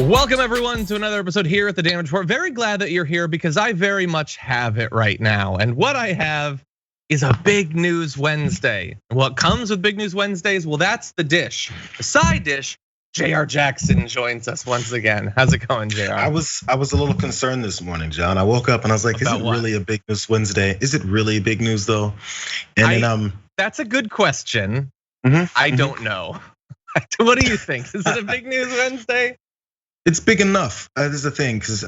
Welcome everyone to another episode here at the Damage Report. Very glad that you're here because I very much have it right now. And what I have is a Big News Wednesday. What comes with Big News Wednesdays? Well, that's the dish. The side dish, Jayar Jackson joins us once again. How's it going, Jayar? I was a little concerned this morning, John. I woke up and I was like, is it really a Big News Wednesday? Is it really big news though? And then that's a good question. I don't know. What do you think? Is it a Big News Wednesday? It's big enough. This is the thing, because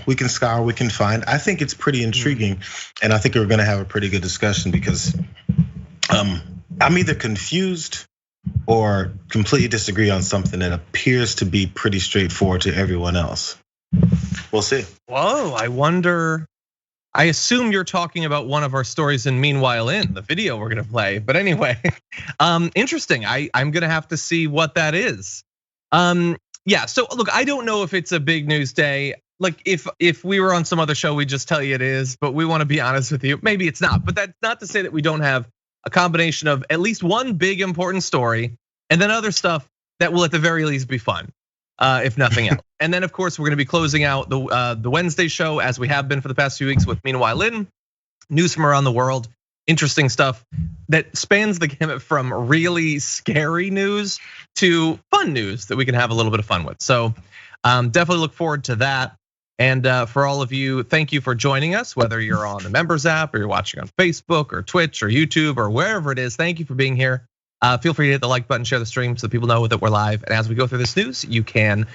we can scour, we can find. I think it's pretty intriguing, and I think we're going to have a pretty good discussion because I'm either confused or completely disagree on something that appears to be pretty straightforward to everyone else. We'll see. Whoa, I wonder. I assume you're talking about one of our stories in Meanwhile in the video we're going to play. But anyway, interesting. I'm going to have to see what that is. Yeah, so look, I don't know if it's a big news day. Like if we were on some other show, we'd just tell you it is, but we want to be honest with you. Maybe it's not, but that's not to say that we don't have a combination of at least one big important story and then other stuff that will at the very least be fun, if nothing else. And then of course, we're gonna be closing out the Wednesday show as we have been for the past few weeks with Meanwhile in, news from around the world, interesting stuff that spans the gamut from really scary news to fun news that we can have a little bit of fun with. So definitely look forward to that. And for all of you, thank you for joining us, whether you're on the members app or you're watching on Facebook or Twitch or YouTube or wherever it is. Thank you for being here. Feel free to hit the like button, share the stream so people know that we're live. And as we go through this news, you can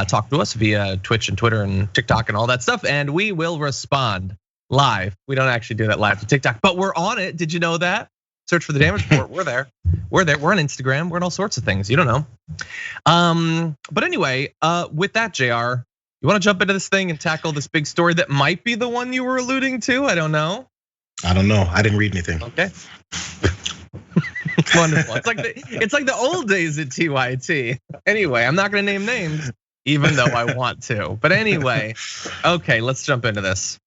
talk to us via Twitch and Twitter and TikTok and all that stuff. And we will respond live. We don't actually do that live to TikTok, but we're on it. Did you know that? Search for the Damage Report. We're there. We're there. We're on Instagram. We're on all sorts of things. You don't know. But anyway, with that, Jayar, you want to jump into this thing and tackle this big story that might be the one you were alluding to? I don't know. I don't know. I didn't read anything. Okay. Wonderful. It's like the old days at TYT. Anyway, I'm not going to name names, even though I want to. But anyway, okay, let's jump into this.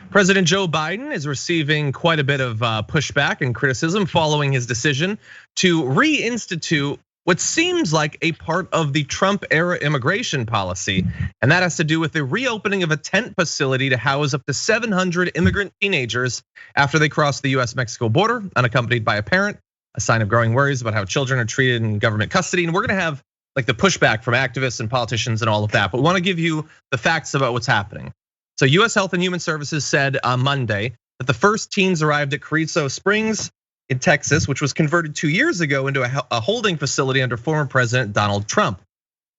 President Joe Biden is receiving quite a bit of pushback and criticism following his decision to reinstitute what seems like a part of the Trump era immigration policy. And that has to do with the reopening of a tent facility to house up to 700 immigrant teenagers after they cross the US-Mexico border, unaccompanied by a parent, a sign of growing worries about how children are treated in government custody. And we're gonna have like the pushback from activists and politicians and all of that, but we wanna give you the facts about what's happening. So US Health and Human Services said on Monday that the first teens arrived at Carrizo Springs in Texas, which was converted 2 years ago into a holding facility under former President Donald Trump.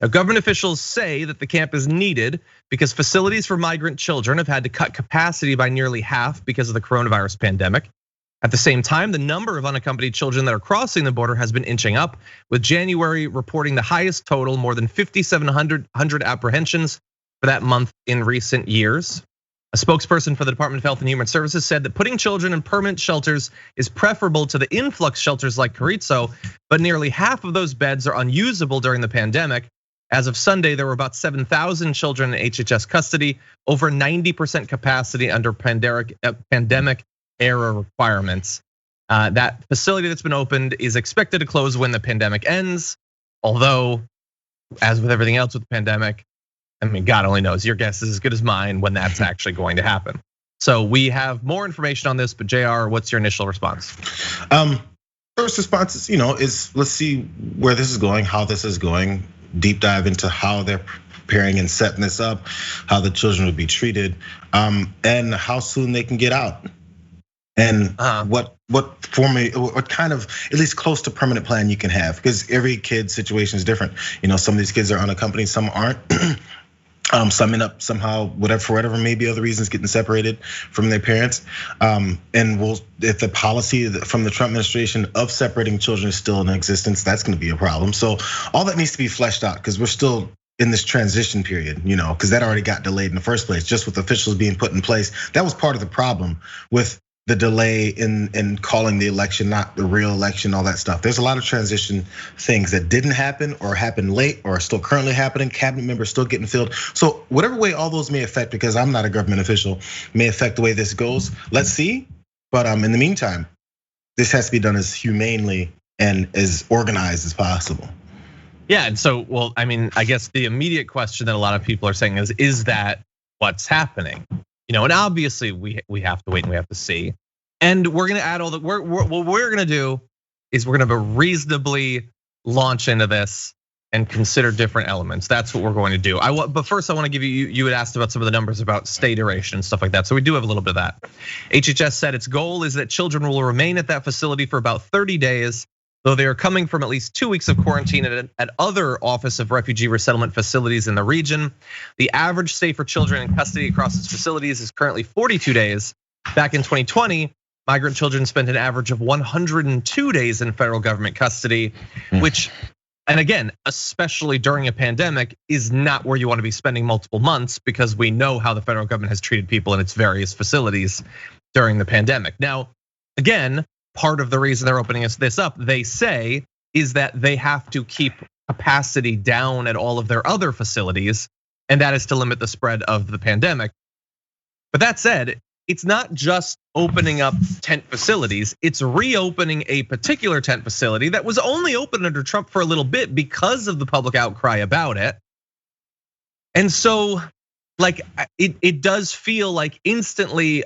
Now, government officials say that the camp is needed because facilities for migrant children have had to cut capacity by nearly half because of the coronavirus pandemic. At the same time, the number of unaccompanied children that are crossing the border has been inching up, with January reporting the highest total, more than 5,700 apprehensions for that month in recent years. A spokesperson for the Department of Health and Human Services said that putting children in permanent shelters is preferable to the influx shelters like Carrizo, but nearly half of those beds are unusable during the pandemic. As of Sunday, there were about 7,000 children in HHS custody, over 90% capacity under pandemic era requirements. That facility that's been opened is expected to close when the pandemic ends, although, as with everything else with the pandemic, I mean, God only knows. Your guess is as good as mine when that's actually going to happen. So we have more information on this, but Jayar, what's your initial response? First response is, is let's see where this is going, how this is going, deep dive into how they're preparing and setting this up, how the children will be treated, and how soon they can get out. And what kind of at least close to permanent plan you can have, because every kid's situation is different. Some of these kids are unaccompanied, some aren't. Some end up somehow, for whatever maybe other reasons, getting separated from their parents. And if the policy from the Trump administration of separating children is still in existence, that's going to be a problem. So all that needs to be fleshed out, because we're still in this transition period, because that already got delayed in the first place, just with officials being put in place. That was part of the problem with the delay in calling the election, not the real election, all that stuff. There's a lot of transition things that didn't happen or happened late or are still currently happening. Cabinet members still getting filled. So whatever way all those may affect, because I'm not a government official, may affect the way this goes. Let's see. But in the meantime, this has to be done as humanely and as organized as possible. Yeah, and so, well, I mean, I guess the immediate question that a lot of people are saying is that what's happening? And obviously we have to wait and we have to see. And we're gonna add all the, what we're gonna do is we're gonna reasonably launch into this and consider different elements. That's what we're going to do. But first I wanna give you had asked about some of the numbers about stay duration and stuff like that. So we do have a little bit of that. HHS said its goal is that children will remain at that facility for about 30 days, though they are coming from at least 2 weeks of quarantine at other Office of Refugee Resettlement facilities in the region. The average stay for children in custody across its facilities is currently 42 days. Back in 2020, migrant children spent an average of 102 days in federal government custody, which, and again, especially during a pandemic, is not where you want to be spending multiple months, because we know how the federal government has treated people in its various facilities during the pandemic. Now, again, part of the reason they're opening this up, they say, is that they have to keep capacity down at all of their other facilities, and that is to limit the spread of the pandemic. But that said, it's not just opening up tent facilities, it's reopening a particular tent facility that was only open under Trump for a little bit because of the public outcry about it. And so, like, it does feel like instantly,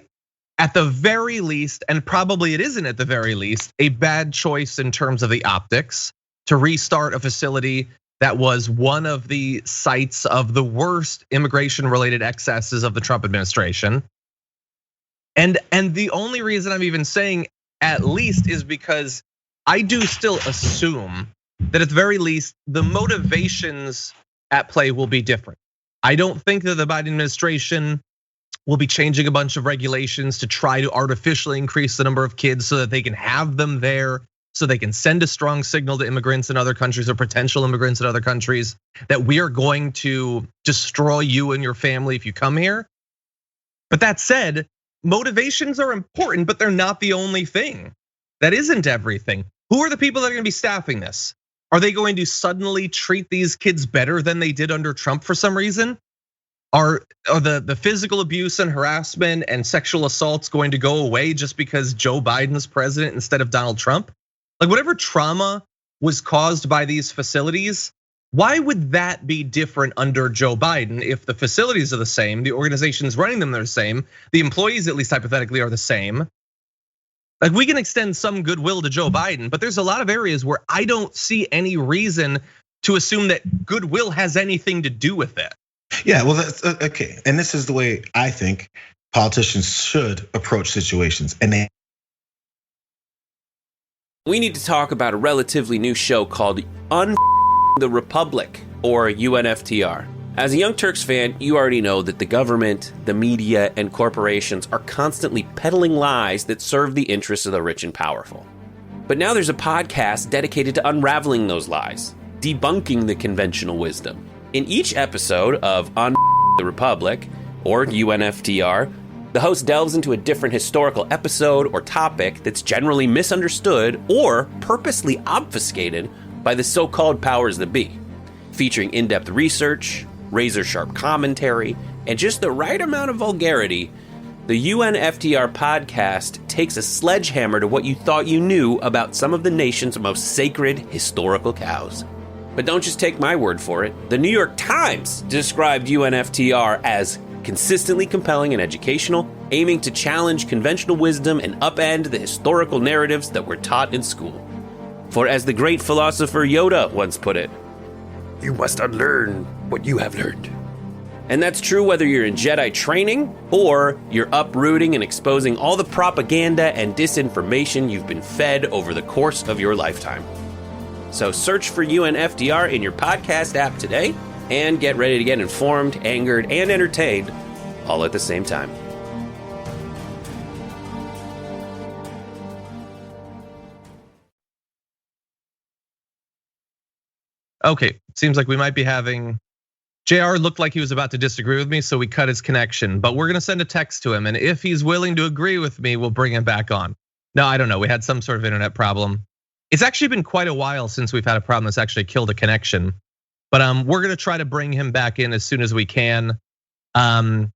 at the very least, and probably it isn't at the very least, a bad choice in terms of the optics to restart a facility that was one of the sites of the worst immigration-related excesses of the Trump administration. And the only reason I'm even saying at least is because I do still assume that at the very least, the motivations at play will be different. I don't think that the Biden administration will be changing a bunch of regulations to try to artificially increase the number of kids so that they can have them there, so they can send a strong signal to immigrants in other countries or potential immigrants in other countries that we are going to destroy you and your family if you come here. But that said, motivations are important, but they're not the only thing. That isn't everything. Who are the people that are gonna be staffing this? Are they going to suddenly treat these kids better than they did under Trump for some reason? Are the physical abuse and harassment and sexual assaults going to go away just because Joe Biden's president instead of Donald Trump? Like, whatever trauma was caused by these facilities, why would that be different under Joe Biden if the facilities are the same, the organizations running them are the same, the employees at least hypothetically are the same? Like, we can extend some goodwill to Joe Biden, but there's a lot of areas where I don't see any reason to assume that goodwill has anything to do with it. Yeah, well, that's okay. And this is the way I think politicians should approach situations. And we need to talk about a relatively new show called the Republic, or UNFTR. As a Young Turks fan, you already know that the government, the media, and corporations are constantly peddling lies that serve the interests of the rich and powerful. But now there's a podcast dedicated to unraveling those lies, debunking the conventional wisdom. In each episode of the Republic, or UNFTR, the host delves into a different historical episode or topic that's generally misunderstood or purposely obfuscated by the so-called powers that be, featuring in-depth research, razor-sharp commentary, and just the right amount of vulgarity. The UNFTR podcast takes a sledgehammer to what you thought you knew about some of the nation's most sacred historical cows. But don't just take my word for it. The New York Times described UNFTR as consistently compelling and educational, aiming to challenge conventional wisdom and upend the historical narratives that were taught in school. For as the great philosopher Yoda once put it, you must unlearn what you have learned. And that's true whether you're in Jedi training or you're uprooting and exposing all the propaganda and disinformation you've been fed over the course of your lifetime. So search for UNFTR in your podcast app today and get ready to get informed, angered, and entertained all at the same time. Okay, seems like we might be having, Jayar looked like he was about to disagree with me, so we cut his connection, but we're gonna send a text to him, and if he's willing to agree with me, we'll bring him back on. No, I don't know, we had some sort of internet problem. It's actually been quite a while since we've had a problem that's actually killed a connection, but we're gonna try to bring him back in as soon as we can. And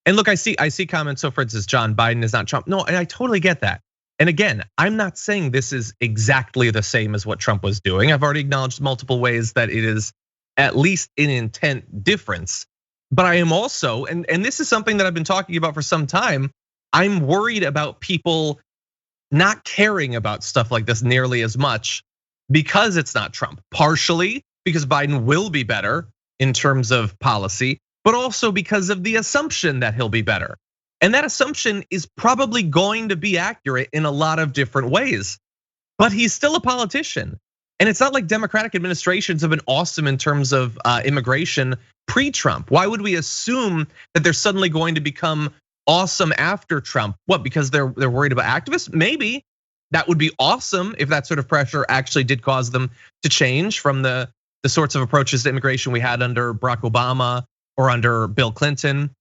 look, I see comments. So for instance, John Biden is not Trump. No, and I totally get that. And again, I'm not saying this is exactly the same as what Trump was doing. I've already acknowledged multiple ways that it is at least an intent difference. But I am also, and this is something that I've been talking about for some time, I'm worried about people not caring about stuff like this nearly as much because it's not Trump. Partially because Biden will be better in terms of policy, but also because of the assumption that he'll be better. And that assumption is probably going to be accurate in a lot of different ways. But he's still a politician. And it's not like Democratic administrations have been awesome in terms of immigration pre-Trump. Why would we assume that they're suddenly going to become awesome after Trump? What, because they're worried about activists? Maybe. That would be awesome if that sort of pressure actually did cause them to change from the sorts of approaches to immigration we had under Barack Obama or under Bill Clinton.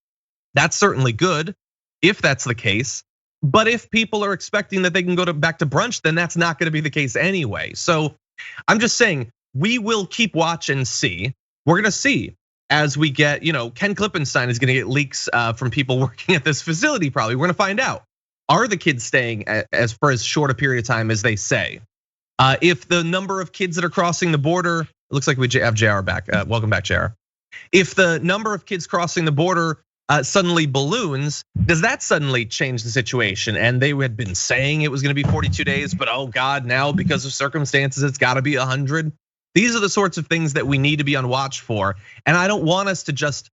That's certainly good if that's the case. But if people are expecting that they can go back to brunch, then that's not gonna be the case anyway. So I'm just saying, we will keep watch and see. We're gonna see as we get, Ken Klippenstein is gonna get leaks from people working at this facility probably. We're gonna find out. Are the kids staying for as short a period of time as they say? If the number of kids that are crossing the border, it looks like we have Jayar back. Welcome back, Jayar. If the number of kids crossing the border suddenly balloons, does that suddenly change the situation? And they had been saying it was gonna be 42 days, but oh God, now because of circumstances, it's gotta be 100. These are the sorts of things that we need to be on watch for. And I don't want us to just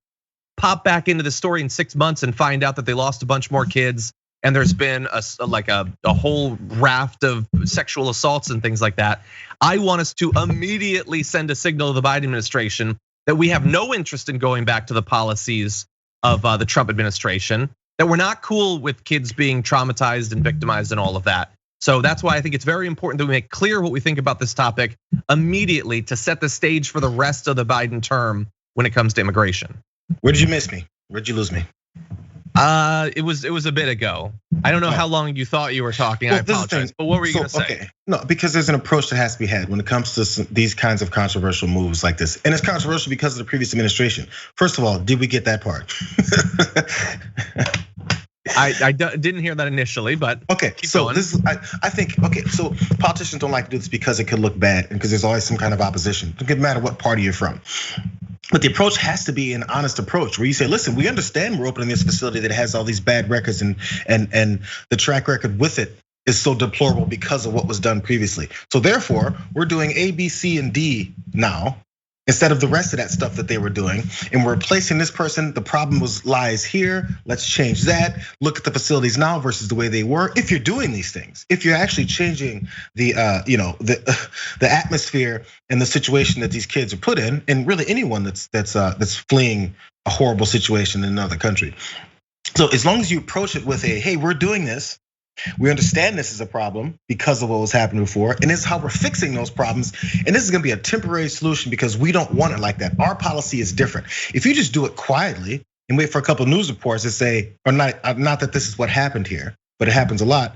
pop back into the story in 6 months and find out that they lost a bunch more kids. And there's been a whole raft of sexual assaults and things like that. I want us to immediately send a signal to the Biden administration that we have no interest in going back to the policies of the Trump administration, that we're not cool with kids being traumatized and victimized and all of that. So that's why I think it's very important that we make clear what we think about this topic immediately to set the stage for the rest of the Biden term when it comes to immigration. Where did you miss me? Where'd you lose me? It was a bit ago. I don't know how long you thought you were talking. I apologize. But what were you gonna say? Okay, no, because there's an approach that has to be had when it comes to these kinds of controversial moves like this, and it's controversial because of the previous administration. First of all, did we get that part? I didn't hear that initially, but okay. So this is, I think, okay. So politicians don't like to do this because it could look bad and because there's always some kind of opposition. It doesn't matter what party you're from. But the approach has to be an honest approach where you say, listen, we understand we're opening this facility that has all these bad records and the track record with it is so deplorable because of what was done previously. So therefore, we're doing A, B, C, and D now instead of the rest of that stuff that they were doing. And we're replacing this person. The problem lies here. Let's change that. Look at the facilities now versus the way they were. If you're doing these things, if you're actually changing the atmosphere and the situation that these kids are put in, and really anyone that's fleeing a horrible situation in another country. So as long as you approach it with hey, we're doing this. We understand this is a problem because of what was happening before, and this is how we're fixing those problems. And this is gonna be a temporary solution because we don't want it like that. Our policy is different. If you just do it quietly and wait for a couple of news reports that say, or not that this is what happened here, but it happens a lot.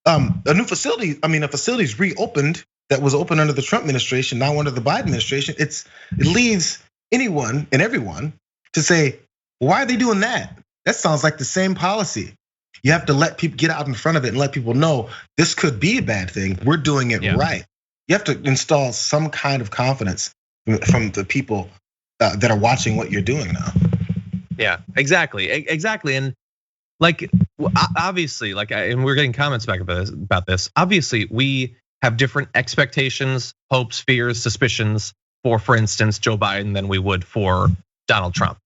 A facility's reopened that was open under the Trump administration, now under the Biden administration. It leaves anyone and everyone to say, why are they doing that? That sounds like the same policy. You have to let people get out in front of it and let people know this could be a bad thing. We're doing it right. You have to install some kind of confidence from the people that are watching what you're doing now. Yeah, exactly. And obviously, and we're getting comments back about this. Obviously, we have different expectations, hopes, fears, suspicions for instance, Joe Biden than we would for Donald Trump.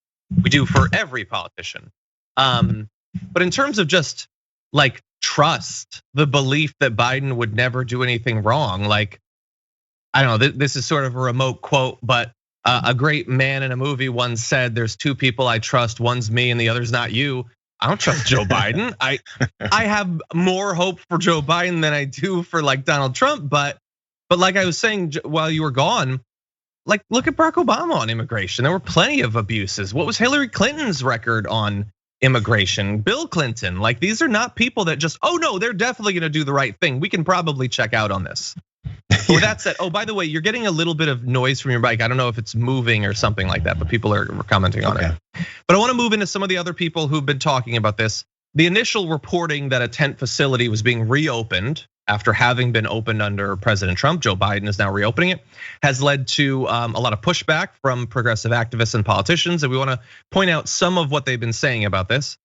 We do for every politician. But in terms of just trust, the belief that Biden would never do anything wrong, I don't know, this is sort of a remote quote, but a great man in a movie once said, there's two people I trust, one's me and the other's not you. I don't trust Joe Biden. I have more hope for Joe Biden than I do for Donald Trump, but like I was saying while you were gone, look at Barack Obama on immigration. There were plenty of abuses. What was Hillary Clinton's record on immigration? Bill Clinton, these are not people that just, oh no, they're definitely gonna do the right thing. We can probably check out on this. With that said, oh, by the way, you're getting a little bit of noise from your bike. I don't know if it's moving or something like that, but people are commenting on it. But I wanna move into some of the other people who've been talking about this. the initial reporting that a tent facility was being reopened after having been opened under President Trump, Joe Biden is now reopening it, has led to a lot of pushback from progressive activists and politicians. And we want to point out some of what they've been saying about this.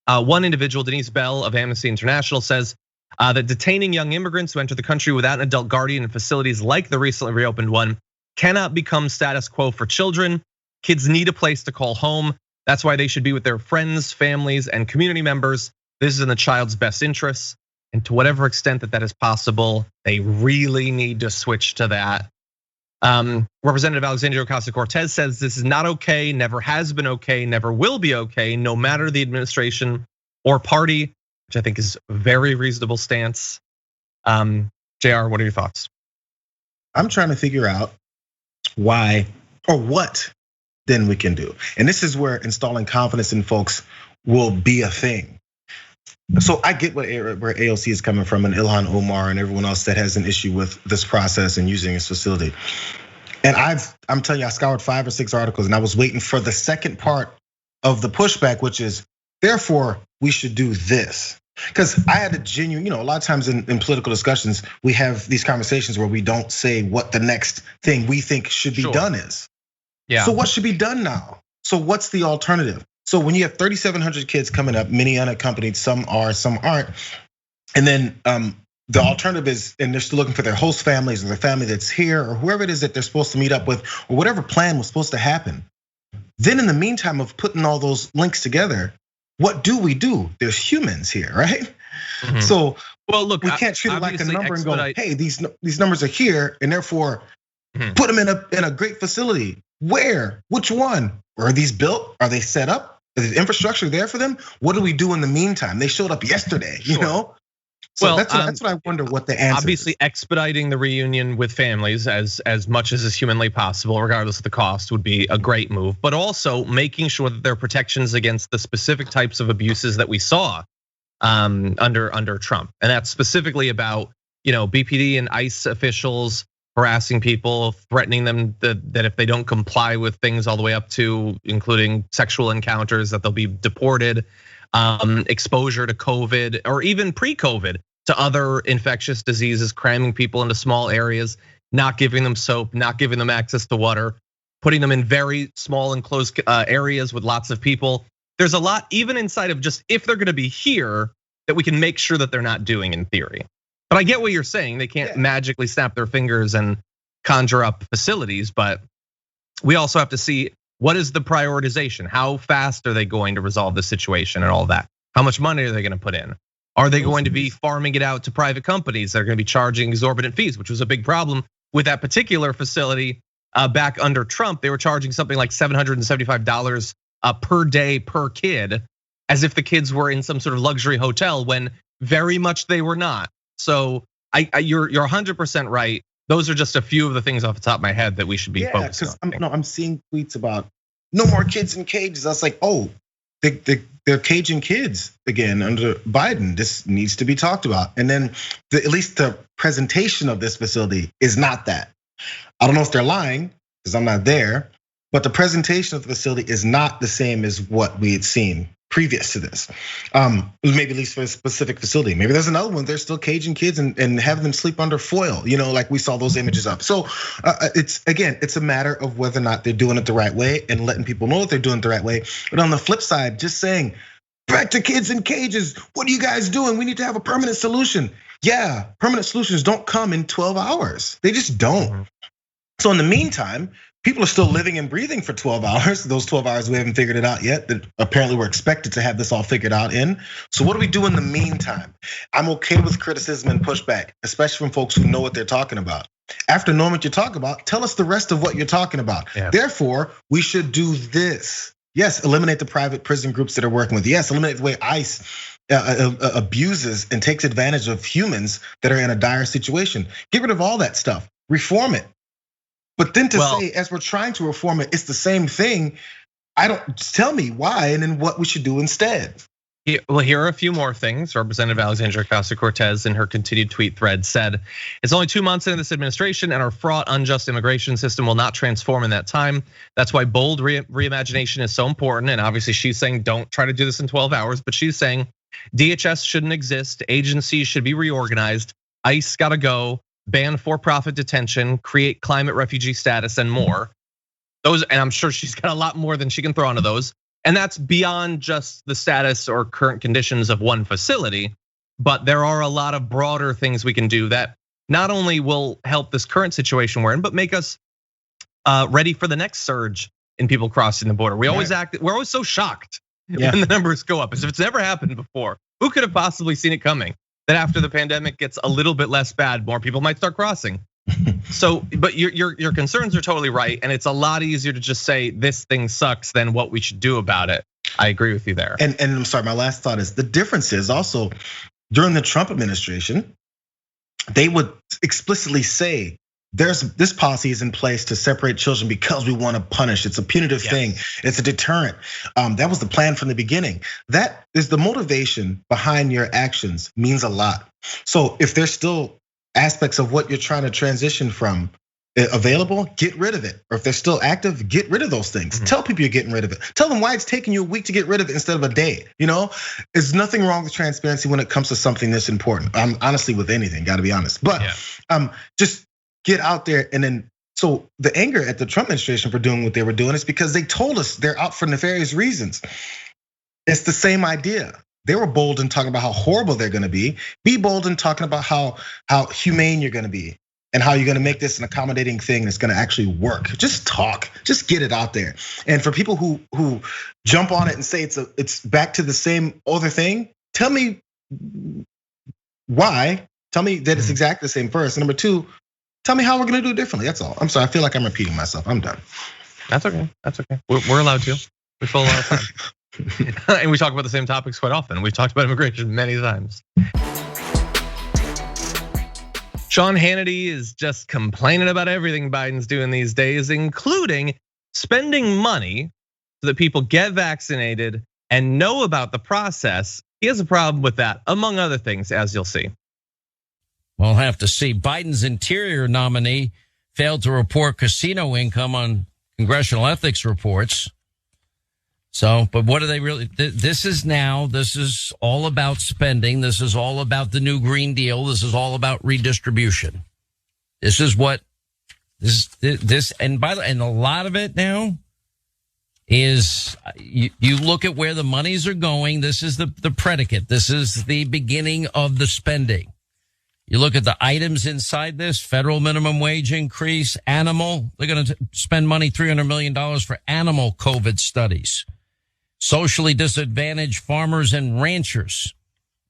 One individual, Denise Bell of Amnesty International, says that detaining young immigrants who enter the country without an adult guardian in facilities like the recently reopened one cannot become status quo for children. Kids need a place to call home. That's why they should be with their friends, families, and community members. This is in the child's best interests. And to whatever extent that is possible, they really need to switch to that. Representative Alexandria Ocasio-Cortez says this is not okay, never has been okay, never will be okay, no matter the administration or party, which I think is a very reasonable stance. Jayar, what are your thoughts? I'm trying to figure out why or what then we can do. And this is where installing confidence in folks will be a thing. So I get where AOC is coming from, and Ilhan Omar and everyone else that has an issue with this process and using this facility. And I'm telling you, I scoured 5 or 6 articles, and I was waiting for the second part of the pushback, which is, therefore, we should do this. Because I had a genuine, a lot of times in political discussions, we have these conversations where we don't say what the next thing we think should be done is. Yeah. So what should be done now? So what's the alternative? So when you have 3,700 kids coming up, many unaccompanied, some are, some aren't. And then the alternative is, and they're still looking for their host families or their family that's here or whoever it is that they're supposed to meet up with or whatever plan was supposed to happen. Then in the meantime of putting all those links together, what do we do? There's humans here, right? Mm-hmm. So well, look, we can't treat it like a number and go, hey, these numbers are here, and therefore put them in a great facility. Where? Which one? Are these built? Are they set up? Is the infrastructure there for them? What do we do in the meantime? They showed up yesterday, you know? So well, that's what I wonder what the answer obviously is. Expediting the reunion with families as much as is humanly possible, regardless of the cost, would be a great move. But also making sure that there are protections against the specific types of abuses that we saw under Trump. And that's specifically about, BPD and ICE officials harassing people, threatening them that if they don't comply with things all the way up to including sexual encounters, that they'll be deported, exposure to COVID or even pre-COVID to other infectious diseases, cramming people into small areas, not giving them soap, not giving them access to water, putting them in very small enclosed areas with lots of people. There's a lot, even inside of just if they're gonna be here, that we can make sure that they're not doing in theory. But I get what you're saying. They can't magically snap their fingers and conjure up facilities, but we also have to see what is the prioritization? How fast are they going to resolve the situation and all that? How much money are they gonna put in? Are they going to be farming it out to private companies that are gonna be charging exorbitant fees, which was a big problem with that particular facility back under Trump. They were charging something like $775 per day per kid, as if the kids were in some sort of luxury hotel when very much they were not. So you're 100% right. Those are just a few of the things off the top of my head that we should be focused on. I'm seeing tweets about no more kids in cages. I was like, oh, they're caging kids again under Biden. This needs to be talked about. And then at least the presentation of this facility is not that. I don't know if they're lying because I'm not there, but the presentation of the facility is not the same as what we had seen previous to this. Maybe at least for a specific facility. Maybe there's another one, they're still caging kids and having them sleep under foil, like we saw those images up. So it's a matter of whether or not they're doing it the right way and letting people know that they're doing it the right way. But on the flip side, just saying, back to kids in cages, what are you guys doing? We need to have a permanent solution. Yeah, permanent solutions don't come in 12 hours. They just don't. So in the meantime, people are still living and breathing for 12 hours. Those 12 hours, we haven't figured it out yet. That apparently we're expected to have this all figured out in. So what do we do in the meantime? I'm okay with criticism and pushback, especially from folks who know what they're talking about. After knowing what you're talking about, tell us the rest of what you're talking about. Yeah. Therefore, we should do this. Yes, eliminate the private prison groups that are working with. Yes, eliminate the way ICE abuses and takes advantage of humans that are in a dire situation. Get rid of all that stuff. Reform it. But then to say, as we're trying to reform it, it's the same thing. Tell me why and then what we should do instead. Well, here are a few more things. Representative Alexandria Ocasio-Cortez in her continued tweet thread said, "It's only 2 months into this administration and our fraught, unjust immigration system will not transform in that time. That's why bold reimagination is so important." And obviously she's saying don't try to do this in 12 hours, but she's saying DHS shouldn't exist, agencies should be reorganized, ICE gotta go, ban for-profit detention, create climate refugee status and more. Those, and I'm sure she's got a lot more than she can throw onto those. And that's beyond just the status or current conditions of one facility, but there are a lot of broader things we can do that not only will help this current situation we're in, but make us ready for the next surge in people crossing the border. We're always so shocked when the numbers go up, as if it's never happened before. Who could have possibly seen it coming? That after the pandemic gets a little bit less bad, more people might start crossing. So, but your concerns are totally right, and it's a lot easier to just say this thing sucks than what we should do about it. I agree with you there. And I'm sorry, my last thought is the difference is also during the Trump administration, they would explicitly say this policy is in place to separate children because we want to punish. It's a punitive thing. It's a deterrent. That was the plan from the beginning. That is the motivation behind your actions means a lot. So if there's still aspects of what you're trying to transition from available, get rid of it. Or if they're still active, get rid of those things. Tell people you're getting rid of it. Tell them why it's taking you a week to get rid of it instead of a day. There's nothing wrong with transparency when it comes to something this important. Honestly, with anything, gotta be honest. But just get out there and then. So the anger at the Trump administration for doing what they were doing is because they told us they're out for nefarious reasons. It's the same idea. They were bold in talking about how horrible they're gonna be. Be bold in talking about how humane you're gonna be and how you're gonna make this an accommodating thing that's gonna actually work. Just talk, just get it out there. And for people who jump on it and say it's back to the same other thing, tell me why. Tell me that it's exactly the same first. And number two, tell me how we're gonna do it differently. That's all. I'm sorry, I feel like I'm repeating myself. I'm done. That's okay. That's okay. We're allowed to. We fill a lot of time. And we talk about the same topics quite often. We've talked about immigration many times. Sean Hannity is just complaining about everything Biden's doing these days, including spending money so that people get vaccinated and know about the process. He has a problem with that, among other things, as you'll see. We'll have to see. Biden's Interior nominee failed to report casino income on congressional ethics reports. So, but what are they really? This is all about spending. This is all about the new Green Deal. This is all about redistribution. This is what this, and by the way, and a lot of it now is you look at where the monies are going. This is the predicate. This is the beginning of the spending. You look at the items inside this: federal minimum wage increase, animal. They're going to spend money, $300 million for animal COVID studies. Socially disadvantaged farmers and ranchers.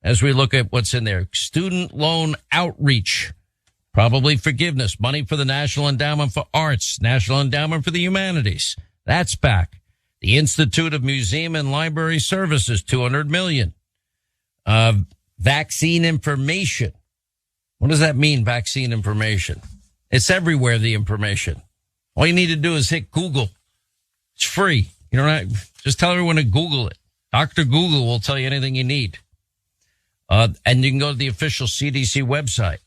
As we look at what's in there, student loan outreach, probably forgiveness, money for the National Endowment for Arts, National Endowment for the Humanities. That's back. The Institute of Museum and Library Services, $200 million. Vaccine information. What does that mean, vaccine information? It's everywhere, the information. All you need to do is hit Google. It's free. You don't have, just tell everyone to Google it. Dr. Google will tell you anything you need. And you can go to the official CDC website.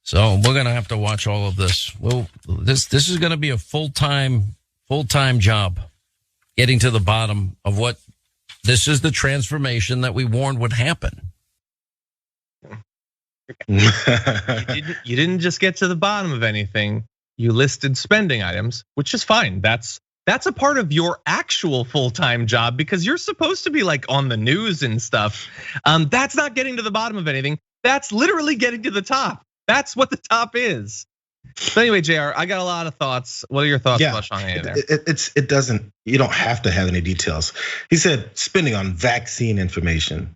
So we're going to have to watch all of this. Well, this is going to be a full-time job, getting to the bottom of what this is, the transformation that we warned would happen. You didn't just get to the bottom of anything. You listed spending items, which is fine. That's a part of your actual full-time job because you're supposed to be like on the news and stuff. That's not getting to the bottom of anything. That's literally getting to the top. That's what the top is. So anyway, Jayar, I got a lot of thoughts. What are your thoughts about Sean Hannity there? You don't have to have any details. He said spending on vaccine information.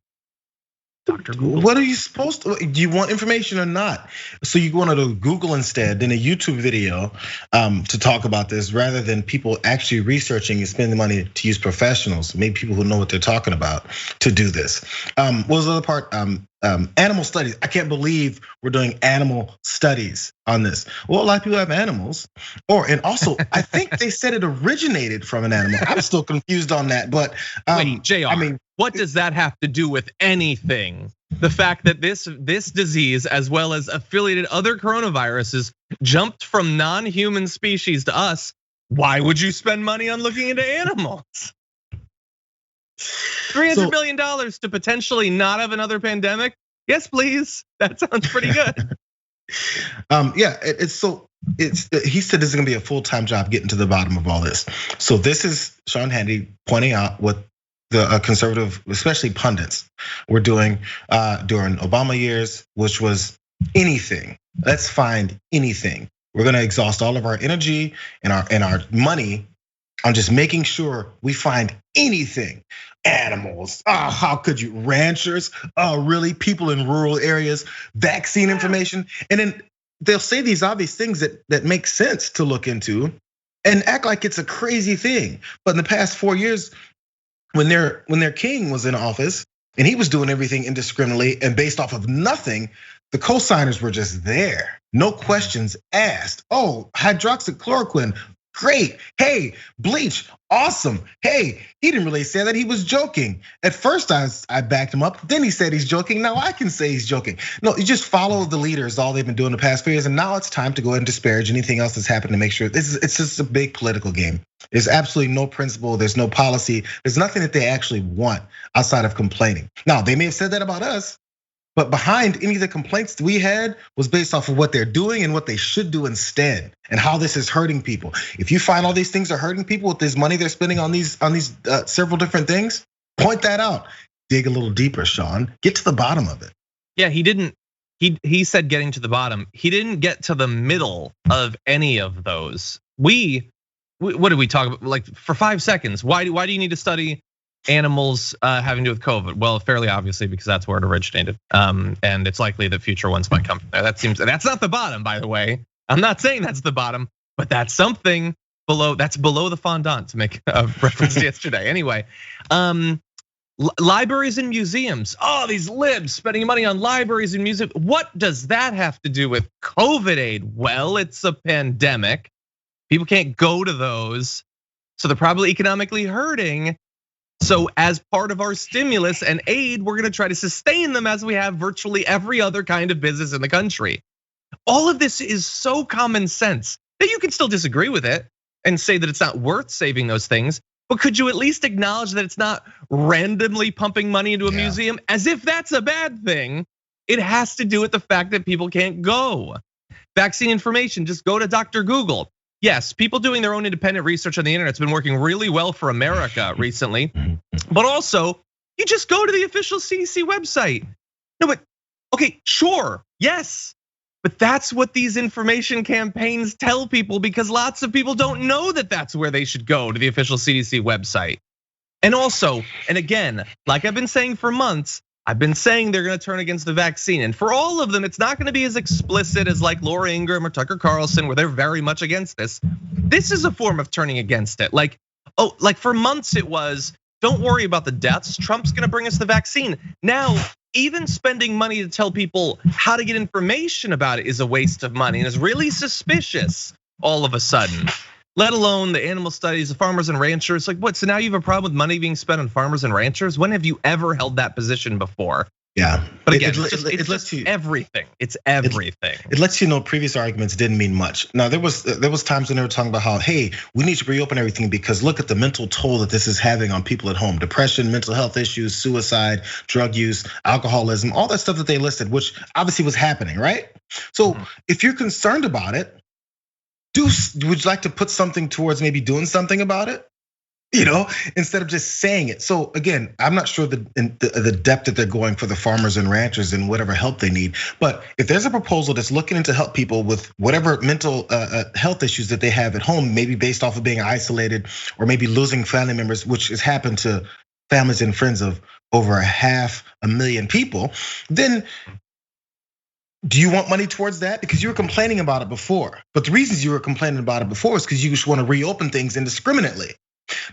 Dr. Google. What are you supposed to, do you want information or not? So you go to Google instead, in a YouTube video to talk about this rather than people actually researching and spending money to use professionals, maybe people who know what they're talking about to do this. What was the other part? animal studies. I can't believe we're doing animal studies on this. Well, a lot of people have animals, and also I think they said it originated from an animal. I'm still confused on that, but wait, Jayar, I mean, what does that have to do with anything? The fact that this disease, as well as affiliated other coronaviruses, jumped from non-human species to us. Why would you spend money on looking into animals? $300 million to potentially not have another pandemic? Yes, please. That sounds pretty good. Yeah, he said this is gonna be a full-time job getting to the bottom of all this. So this is Sean Hannity pointing out what the conservative, especially pundits, were doing during Obama years, which was anything. Let's find anything. We're gonna exhaust all of our energy and our money on just making sure we find anything. Animals, how could you? Ranchers, really? People in rural areas, vaccine information. And then they'll say these obvious things that make sense to look into and act like it's a crazy thing. But in the past 4 years, when their king was in office and he was doing everything indiscriminately and based off of nothing, the co-signers were just there. No questions asked. Oh, hydroxychloroquine, great. Hey, bleach, awesome. Hey, he didn't really say that, he was joking. At first I backed him up, then he said he's joking. Now I can say he's joking. No, you just follow the leaders, all they've been doing the past few years, and now it's time to go ahead and disparage anything else that's happened to make sure it's just a big political game. There's absolutely no principle, there's no policy, there's nothing that they actually want outside of complaining. Now, they may have said that about us, but behind any of the complaints that we had was based off of what they're doing and what they should do instead, and how this is hurting people. If you find all these things are hurting people with this money they're spending on these several different things, point that out. Dig a little deeper, Sean. Get to the bottom of it. Yeah, he didn't. He said getting to the bottom. He didn't get to the middle of any of those. What did we talk about? Like for 5 seconds. Why do you need to study animals having to do with COVID? Well, fairly obviously because that's where it originated, and it's likely that future ones might come from there. That's not the bottom, by the way. I'm not saying that's the bottom, but that's something below. That's below the fondant, to make a reference to yesterday. Anyway, libraries and museums. Oh, these libs spending money on libraries and museums. What does that have to do with COVID aid? Well, it's a pandemic. People can't go to those, so they're probably economically hurting. So as part of our stimulus and aid, we're gonna try to sustain them as we have virtually every other kind of business in the country. All of this is so common sense that you can still disagree with it and say that it's not worth saving those things. But could you at least acknowledge that it's not randomly pumping money into a museum as if that's a bad thing? It has to do with the fact that people can't go. Vaccine information, just go to Dr. Google. Yes, people doing their own independent research on the internet's been working really well for America recently. But also, you just go to the official CDC website. No, but okay, sure, yes. But that's what these information campaigns tell people, because lots of people don't know that that's where they should go, to the official CDC website. And also, and again, like I've been saying for months, I've been saying they're gonna turn against the vaccine. And for all of them, it's not gonna be as explicit as like Laura Ingraham or Tucker Carlson, where they're very much against this. This is a form of turning against it. Like for months it was, don't worry about the deaths, Trump's gonna bring us the vaccine. Now, even spending money to tell people how to get information about it is a waste of money and is really suspicious all of a sudden. Let alone the animal studies, the farmers and ranchers. Like what, so now you have a problem with money being spent on farmers and ranchers? When have you ever held that position before? Yeah, but again, it lets you everything. It's everything. It lets you know previous arguments didn't mean much. Now there was times when they were talking about how, hey, we need to reopen everything because look at the mental toll that this is having on people at home: depression, mental health issues, suicide, drug use, alcoholism, all that stuff that they listed, which obviously was happening, right? So if you're concerned about it, would you like to put something towards maybe doing something about it? You know, instead of just saying it. So again, I'm not sure the depth that they're going for the farmers and ranchers and whatever help they need. But if there's a proposal that's looking to help people with whatever mental health issues that they have at home, maybe based off of being isolated or maybe losing family members, which has happened to families and friends of over 500,000 people, then do you want money towards that? Because you were complaining about it before. But the reasons you were complaining about it before is because you just want to reopen things indiscriminately.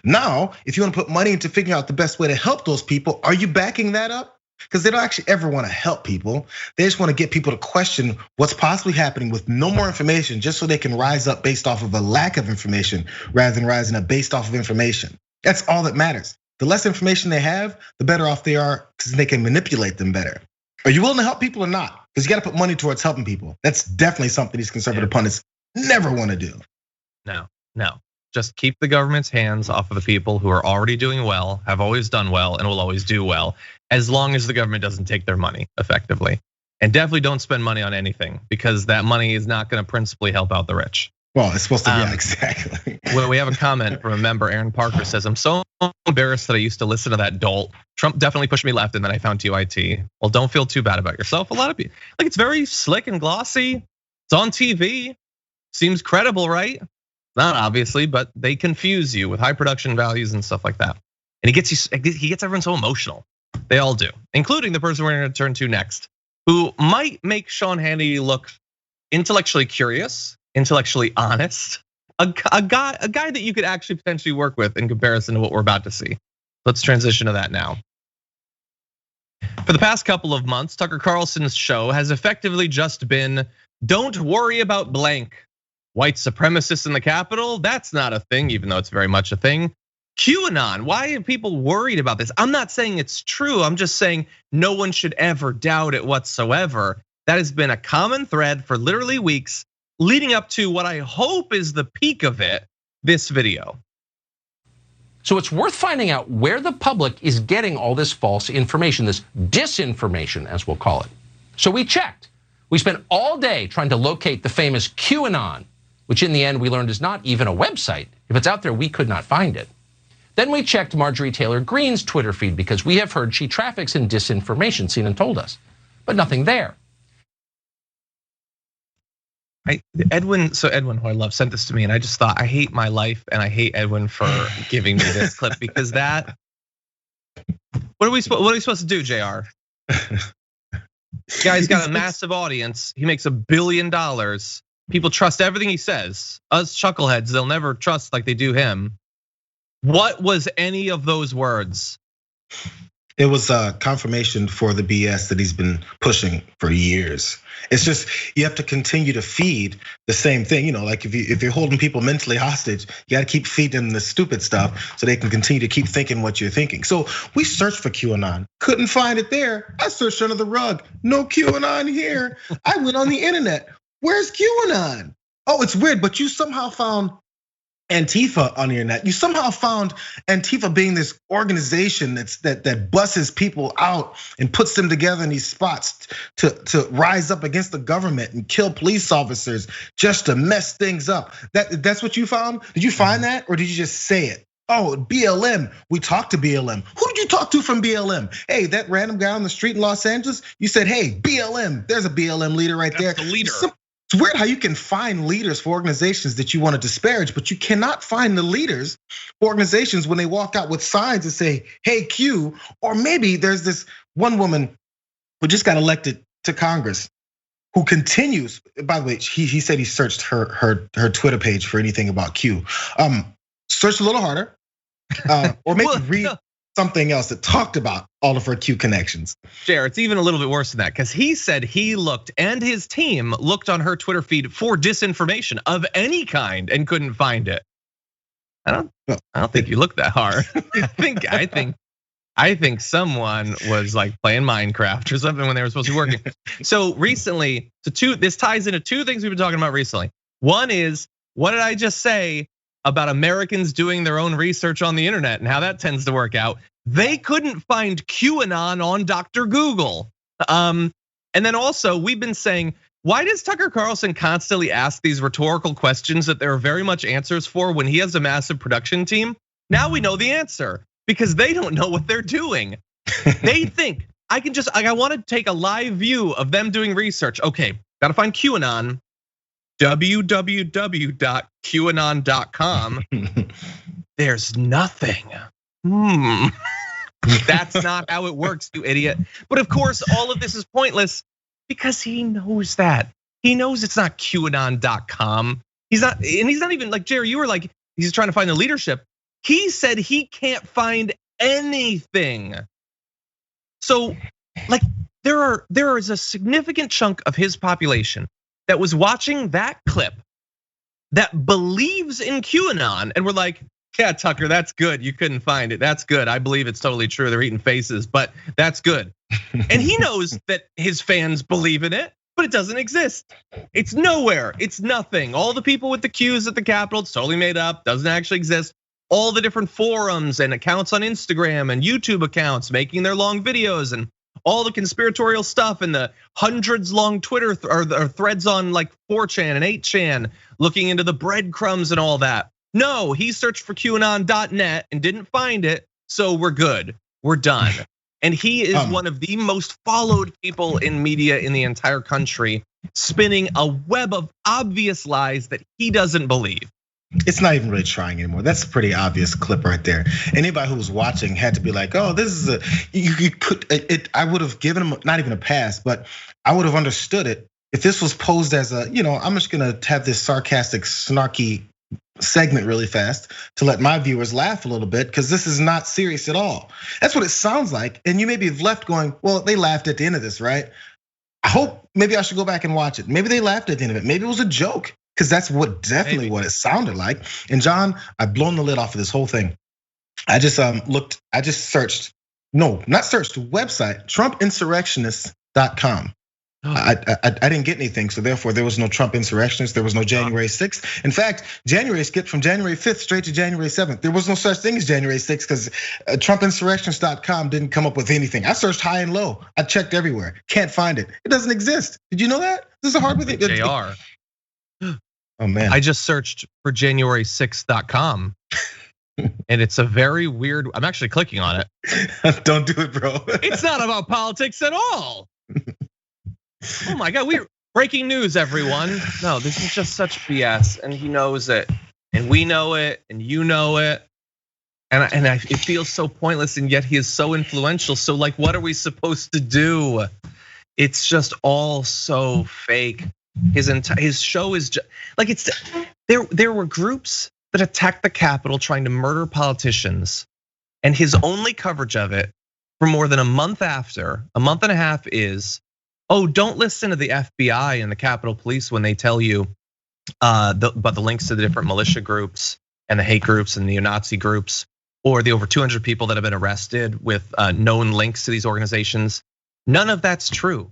Now, if you want to put money into figuring out the best way to help those people, are you backing that up? because they don't actually ever want to help people. They just want to get people to question what's possibly happening with no more information, just so they can rise up based off of a lack of information rather than rising up based off of information. That's all that matters. The less information they have, the better off they are, because they can manipulate them better. Are you willing to help people or not? Because you got to put money towards helping people. That's definitely something these conservative pundits never want to do. No. Just keep the government's hands off of the people who are already doing well, have always done well, and will always do well, as long as the government doesn't take their money effectively. And definitely don't spend money on anything, because that money is not going to principally help out the rich. Well, it's supposed to be, exactly. Well, we have a comment from a member, Aaron Parker says, I'm so embarrassed that I used to listen to that dolt. Trump definitely pushed me left and then I found TYT. Well, don't feel too bad about yourself. A lot of people, like, it's very slick and glossy. It's on TV. Seems credible, right? Not obviously, but they confuse you with high production values and stuff like that. And he gets everyone so emotional. They all do, including the person we're going to turn to next, who might make Sean Hannity look intellectually curious, intellectually honest, a guy that you could actually potentially work with in comparison to what we're about to see. Let's transition to that now. For the past couple of months, Tucker Carlson's show has effectively just been, don't worry about blank. White supremacists in the Capitol, that's not a thing, even though it's very much a thing. QAnon, why are people worried about this? I'm not saying it's true, I'm just saying no one should ever doubt it whatsoever. That has been a common thread for literally weeks, leading up to what I hope is the peak of it, this video. So it's worth finding out where the public is getting all this false information, this disinformation, as we'll call it. So we checked. We spent all day trying to locate the famous QAnon, which in the end we learned is not even a website. If it's out there, we could not find it. Then we checked Marjorie Taylor Greene's Twitter feed because we have heard she traffics in disinformation, seen and told us, but nothing there. Edwin, who I love, sent this to me, and I just thought, I hate my life and I hate Edwin for giving me this clip, because that, what are we supposed to do, Jayar? Guy's got a massive audience. He makes $1 billion. People trust everything he says. Us chuckleheads, they'll never trust like they do him. What was any of those words? It was a confirmation for the BS that he's been pushing for years. It's just, you have to continue to feed the same thing. Like if you're holding people mentally hostage, you gotta keep feeding them the stupid stuff so they can continue to keep thinking what you're thinking. So we searched for QAnon, couldn't find it there. I searched under the rug, no QAnon here. I went on the internet, where's QAnon? Oh, it's weird, but you somehow found Antifa on the internet. You somehow found Antifa being this organization that busses people out and puts them together in these spots to rise up against the government and kill police officers just to mess things up. That's what you found? Did you find that, or did you just say it? Oh, BLM, we talked to BLM. Who did you talk to from BLM? Hey, that random guy on the street in Los Angeles, you said, hey, BLM, there's a BLM leader right there. The leader. It's weird how you can find leaders for organizations that you want to disparage, but you cannot find the leaders for organizations when they walk out with signs that say, hey, Q. Or maybe there's this one woman who just got elected to Congress who continues, by the way, he said he searched her Twitter page for anything about Q. Search a little harder, or maybe read something else that talked about all of her Q connections. Jayar, it's even a little bit worse than that, because he said he looked, and his team looked on her Twitter feed for disinformation of any kind and couldn't find it. I don't think you looked that hard. I think someone was like playing Minecraft or something when they were supposed to be working. So recently, this ties into two things we've been talking about recently. One is, what did I just say about Americans doing their own research on the internet and how that tends to work out? They couldn't find QAnon on Dr. Google. And then also, we've been saying, why does Tucker Carlson constantly ask these rhetorical questions that there are very much answers for when he has a massive production team? Now we know the answer, because they don't know what they're doing. They think, I want to take a live view of them doing research. Okay, gotta find QAnon. www.qanon.com. There's nothing. That's not how it works, you idiot. But of course, all of this is pointless because he knows that. He knows it's not QAnon.com. He's not even like, Jerry, you were like, he's trying to find the leadership. He said he can't find anything. So Like there is a significant chunk of his population that was watching that clip that believes in QAnon, and we're like, yeah, Tucker, that's good. You couldn't find it. That's good. I believe it's totally true. They're eating faces, but that's good. And he knows that his fans believe in it, but it doesn't exist. It's nowhere. It's nothing. All the people with the Qs at the Capitol, it's totally made up, doesn't actually exist. All the different forums and accounts on Instagram and YouTube accounts making their long videos and all the conspiratorial stuff and the hundreds long Twitter or threads on like 4chan and 8chan looking into the breadcrumbs and all that. No, he searched for QAnon.net and didn't find it, so we're good. We're done. And he is one of the most followed people in media in the entire country, spinning a web of obvious lies that he doesn't believe. It's not even really trying anymore. That's a pretty obvious clip right there. Anybody who was watching had to be like, oh, this is you could, I would have given him not even a pass, but I would have understood it if this was posed as a, I'm just gonna have this sarcastic, snarky segment really fast to let my viewers laugh a little bit, because this is not serious at all. That's what it sounds like. And you maybe have left going, well, they laughed at the end of this, right? I hope maybe I should go back and watch it. Maybe they laughed at the end of it. Maybe it was a joke, because that's definitely what it sounded like. And John, I've blown the lid off of this whole thing. I just searched, website, TrumpInsurrectionists.com. I didn't get anything, so therefore there was no Trump insurrectionists. There was no January 6th. In fact, January skipped from January 5th straight to January 7th. There was no such thing as January 6th because TrumpInsurrectionists.com didn't come up with anything. I searched high and low. I checked everywhere. Can't find it. It doesn't exist. Did you know that? This is a hard thing. Jayar. Oh man. I just searched for January6th.com. And it's a very weird, I'm actually clicking on it. Don't do it, bro. It's not about politics at all. Oh my God, we're breaking news, everyone. No, this is just such BS, and he knows it, and we know it, and you know it. And it feels so pointless, and yet he is so influential. So like, what are we supposed to do? It's just all so fake. His show is just like there were groups that attacked the Capitol trying to murder politicians, and his only coverage of it for more than a month and a half is, oh, don't listen to the FBI and the Capitol Police when they tell you about the links to the different militia groups and the hate groups and neo-Nazi groups, or the over 200 people that have been arrested with known links to these organizations. None of that's true.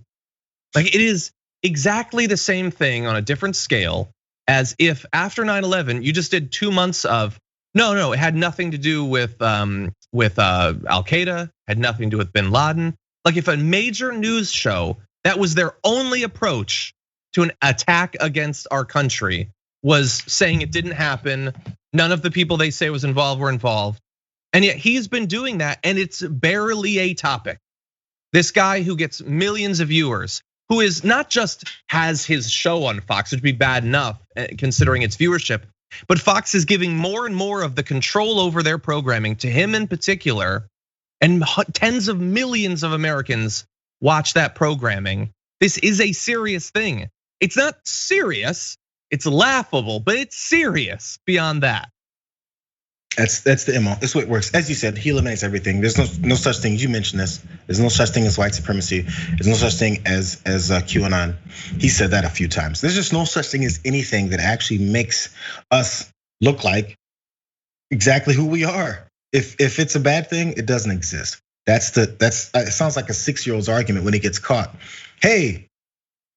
Like, it is exactly the same thing on a different scale as if after 9/11 you just did 2 months of no, it had nothing to do with Al Qaeda, had nothing to do with bin Laden. Like, if a major news show that was their only approach to an attack against our country was saying it didn't happen, none of the people they say was involved were involved, and yet he's been doing that, and it's barely a topic. This guy who gets millions of viewers, who is not just has his show on Fox, which would be bad enough considering its viewership, but Fox is giving more and more of the control over their programming to him in particular, and tens of millions of Americans watch that programming. This is a serious thing. It's not serious, it's laughable, but it's serious beyond that. That's the MO. That's what it works. As you said, he eliminates everything. There's no such thing. You mentioned this. There's no such thing as white supremacy. There's no such thing as QAnon. He said that a few times. There's just no such thing as anything that actually makes us look like exactly who we are. If it's a bad thing, it doesn't exist. It sounds like a 6-year-old's argument when he gets caught. Hey,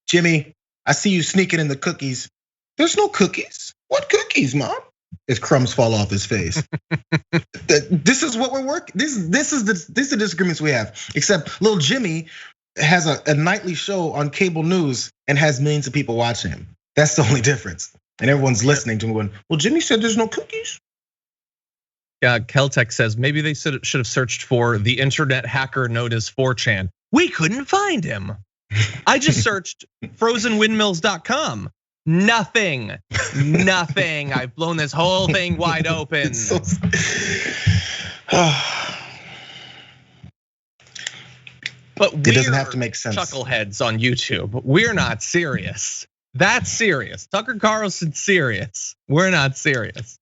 Jimmy, I see you sneaking in the cookies. There's no cookies. What cookies, Mom? As crumbs fall off his face. This is what we're working. This is the disagreements we have. Except little Jimmy has a nightly show on cable news and has millions of people watching him. That's the only difference. And everyone's listening to him going, well, Jimmy said there's no cookies. Yeah, Keltec says maybe they should have searched for the internet hacker known as 4chan. We couldn't find him. I just searched frozenwindmills.com. Nothing. I've blown this whole thing wide open. But it doesn't have to make sense. Chuckleheads on YouTube. We're not serious. That's serious. Tucker Carlson's serious. We're not serious.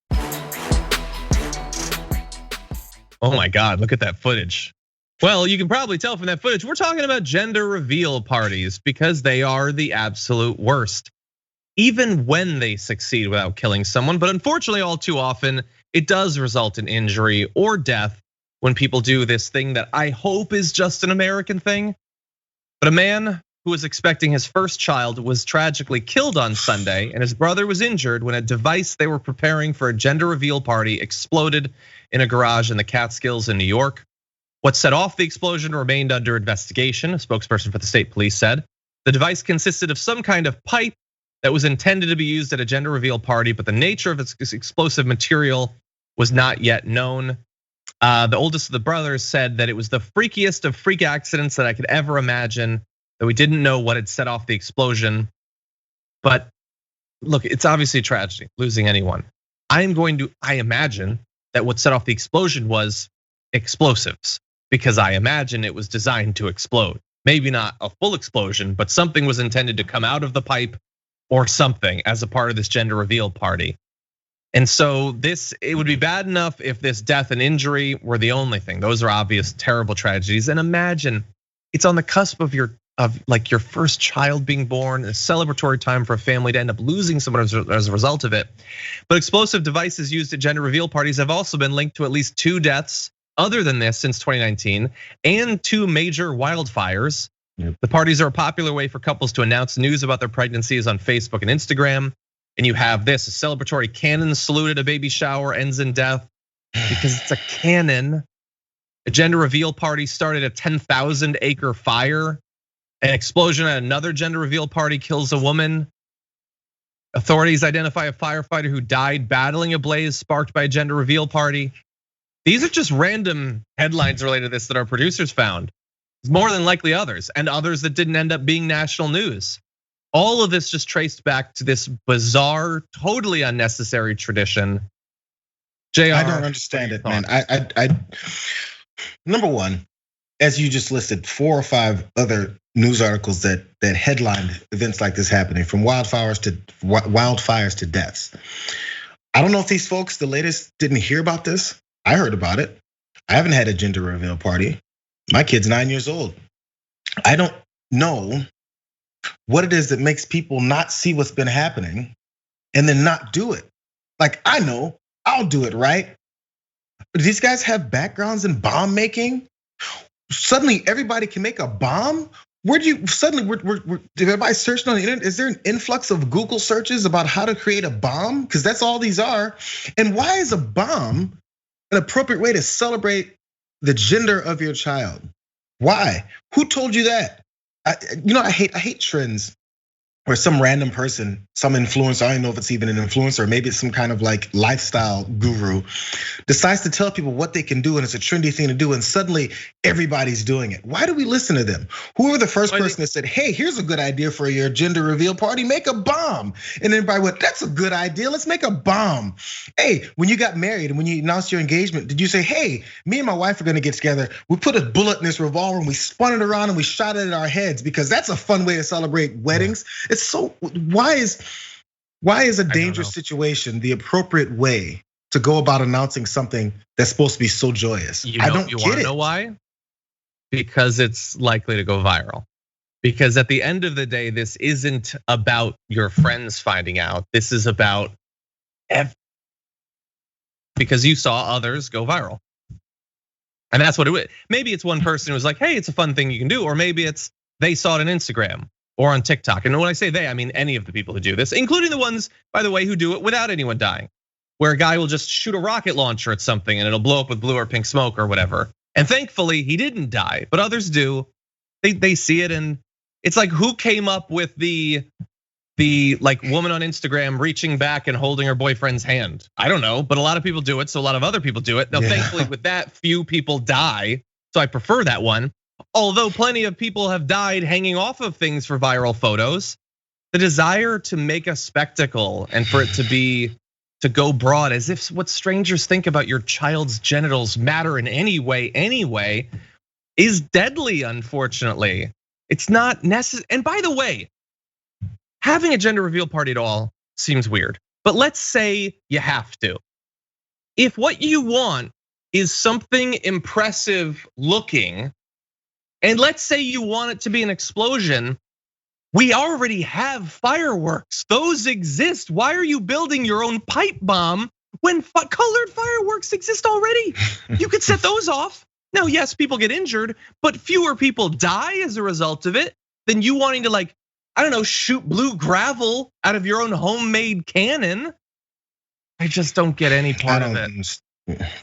Oh my God, look at that footage. Well, you can probably tell from that footage, we're talking about gender reveal parties because they are the absolute worst, even when they succeed without killing someone. But unfortunately, all too often, it does result in injury or death when people do this thing that I hope is just an American thing. But a man who was expecting his first child was tragically killed on Sunday, and his brother was injured when a device they were preparing for a gender reveal party exploded in a garage in the Catskills in New York. What set off the explosion remained under investigation, a spokesperson for the state police said. The device consisted of some kind of pipe that was intended to be used at a gender reveal party, but the nature of its explosive material was not yet known. The oldest of the brothers said that it was the freakiest of freak accidents that I could ever imagine, that we didn't know what had set off the explosion. But look, it's obviously a tragedy, losing anyone. I imagine that what set off the explosion was explosives, because I imagine it was designed to explode. Maybe not a full explosion, but something was intended to come out of the pipe or something as a part of this gender reveal party. And so it would be bad enough if this death and injury were the only thing. Those are obvious, terrible tragedies. And imagine it's on the cusp of your first child being born, a celebratory time for a family to end up losing someone as a result of it. But explosive devices used at gender reveal parties have also been linked to at least 2 deaths other than this since 2019 and 2 major wildfires. Yep. The parties are a popular way for couples to announce news about their pregnancies on Facebook and Instagram. And you have this, a celebratory cannon salute at a baby shower ends in death because it's a cannon. A gender reveal party started a 10,000 acre fire. An explosion at another gender reveal party kills a woman. Authorities identify a firefighter who died battling a blaze sparked by a gender reveal party. These are just random headlines related to this that our producers found. There's more than likely others, and others that didn't end up being national news. All of this just traced back to this bizarre, totally unnecessary tradition. Jayar, I don't understand it, man. I number one, as you just listed, 4 or 5 other news articles that headlined events like this happening, from wildfires to deaths. I don't know if these folks, the latest, didn't hear about this. I heard about it. I haven't had a gender reveal party. My kid's 9 years old. I don't know what it is that makes people not see what's been happening and then not do it. Like, I know, I'll do it, right? But these guys have backgrounds in bomb making. Suddenly everybody can make a bomb. Where do you suddenly we're everybody searching on the internet? Is there an influx of Google searches about how to create a bomb? Because that's all these are. And why is a bomb an appropriate way to celebrate the gender of your child? Why? Who told you that? I hate trends where some random person, some influencer, I don't know if it's even an influencer, or maybe it's some kind of like lifestyle guru, decides to tell people what they can do and it's a trendy thing to do, and suddenly everybody's doing it. Why do we listen to them? Who were the first person that said, hey, here's a good idea for your gender reveal party, make a bomb? And everybody went, that's a good idea, let's make a bomb. Hey, when you got married and when you announced your engagement, did you say, hey, me and my wife are gonna get together, we put a bullet in this revolver and we spun it around and we shot it at our heads because that's a fun way to celebrate weddings? It's so, why is a dangerous situation the appropriate way to go about announcing something that's supposed to be so joyous? I don't get it. You wanna know why? Because it's likely to go viral. Because at the end of the day, this isn't about your friends finding out. This is about because you saw others go viral. And that's what it was. Maybe it's one person who was like, hey, it's a fun thing you can do. Or maybe it's they saw it on Instagram or on TikTok. And when I say they, I mean any of the people who do this, including the ones, by the way, who do it without anyone dying. Where a guy will just shoot a rocket launcher at something and it'll blow up with blue or pink smoke or whatever. And thankfully he didn't die, but others do. They see it, and it's like, who came up with the like woman on Instagram reaching back and holding her boyfriend's hand? I don't know, but a lot of people do it, so a lot of other people do it. Now, thankfully with that, few people die, so I prefer that one. Although plenty of people have died hanging off of things for viral photos. The desire to make a spectacle and for it to go broad as if what strangers think about your child's genitals matter in any way anyway is deadly, unfortunately. It's not necessary. And by the way, having a gender reveal party at all seems weird. But let's say you have to. If what you want is something impressive looking, and let's say you want it to be an explosion, we already have fireworks. Those exist. Why are you building your own pipe bomb when colored fireworks exist already? You could set those off. Now, yes, people get injured, but fewer people die as a result of it than you wanting to, like, I don't know, shoot blue gravel out of your own homemade cannon. I just don't get any part of it.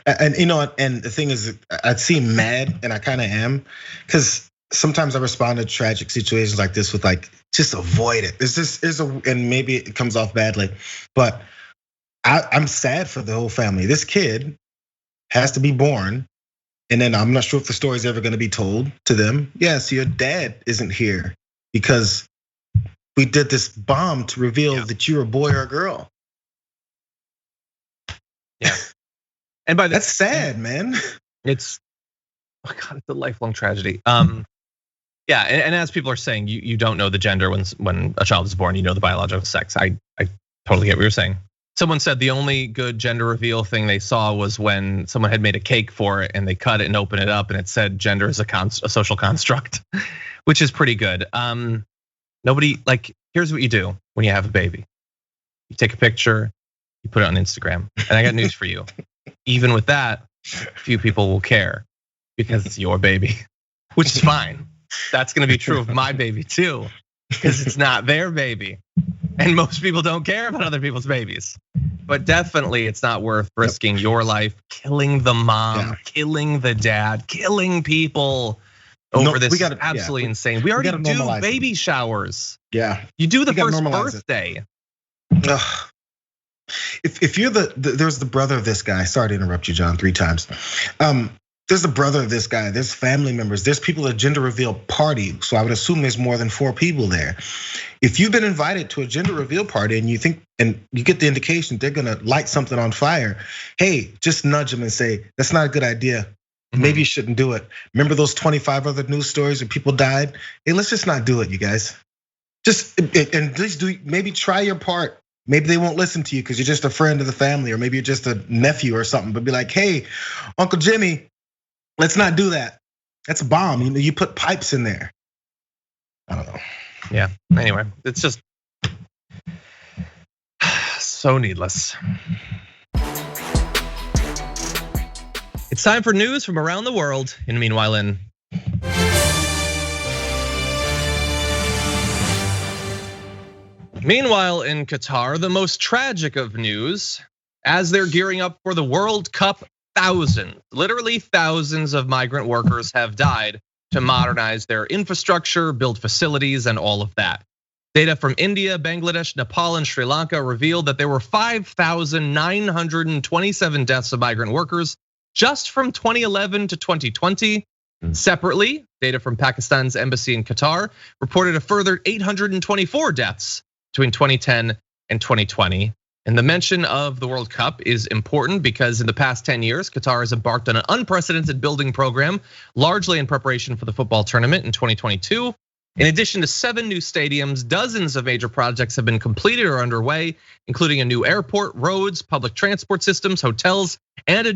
And you know what? And the thing is, I'd seem mad, and I kind of am, because sometimes I respond to tragic situations like this with like, just avoid it. And maybe it comes off badly, but I'm sad for the whole family. This kid has to be born, and then I'm not sure if the story's ever gonna be told to them. Yes, your dad isn't here because we did this bomb to reveal that you're a boy or a girl. Yeah. And by that's sad, man. It's, oh God, it's a lifelong tragedy. Yeah, and as people are saying, you don't know the gender when a child is born. You know the biological sex. I totally get what you're saying. Someone said the only good gender reveal thing they saw was when someone had made a cake for it and they cut it and opened it up and it said gender is a social construct, which is pretty good. Nobody, like, here's what you do when you have a baby. You take a picture, you put it on Instagram, and I got news for you. Even with that, few people will care because it's your baby, which is fine. That's gonna be true of my baby too, because it's not their baby. And most people don't care about other people's babies. But definitely it's not worth risking your life, killing the mom, killing the dad, killing people over this. Absolutely insane. We already do baby showers. Yeah. You do the first birthday. If you're there's the brother of this guy. Sorry to interrupt you, John, 3 times. There's the brother of this guy, there's family members, there's people at a gender reveal party. So I would assume there's more than 4 people there. If you've been invited to a gender reveal party and you think, and you get the indication they're gonna light something on fire, hey, just nudge them and say, that's not a good idea. Maybe you shouldn't do it. Remember those 25 other news stories where people died? Hey, let's just not do it, you guys. And just maybe try your part. Maybe they won't listen to you because you're just a friend of the family, or maybe you're just a nephew or something, but be like, hey, Uncle Jimmy, let's not do that. That's a bomb. You put pipes in there. I don't know. Yeah. Anyway, it's just so needless. It's time for news from around the world. And meanwhile, in Qatar, the most tragic of news, as they're gearing up for the World Cup, literally thousands of migrant workers have died to modernize their infrastructure, build facilities, and all of that. Data from India, Bangladesh, Nepal, and Sri Lanka revealed that there were 5,927 deaths of migrant workers just from 2011 to 2020. Separately, data from Pakistan's embassy in Qatar reported a further 824 deaths between 2010 and 2020. And the mention of the World Cup is important because in the past 10 years, Qatar has embarked on an unprecedented building program, largely in preparation for the football tournament in 2022. In addition to 7 new stadiums, dozens of major projects have been completed or underway, including a new airport, roads, public transport systems, hotels, and a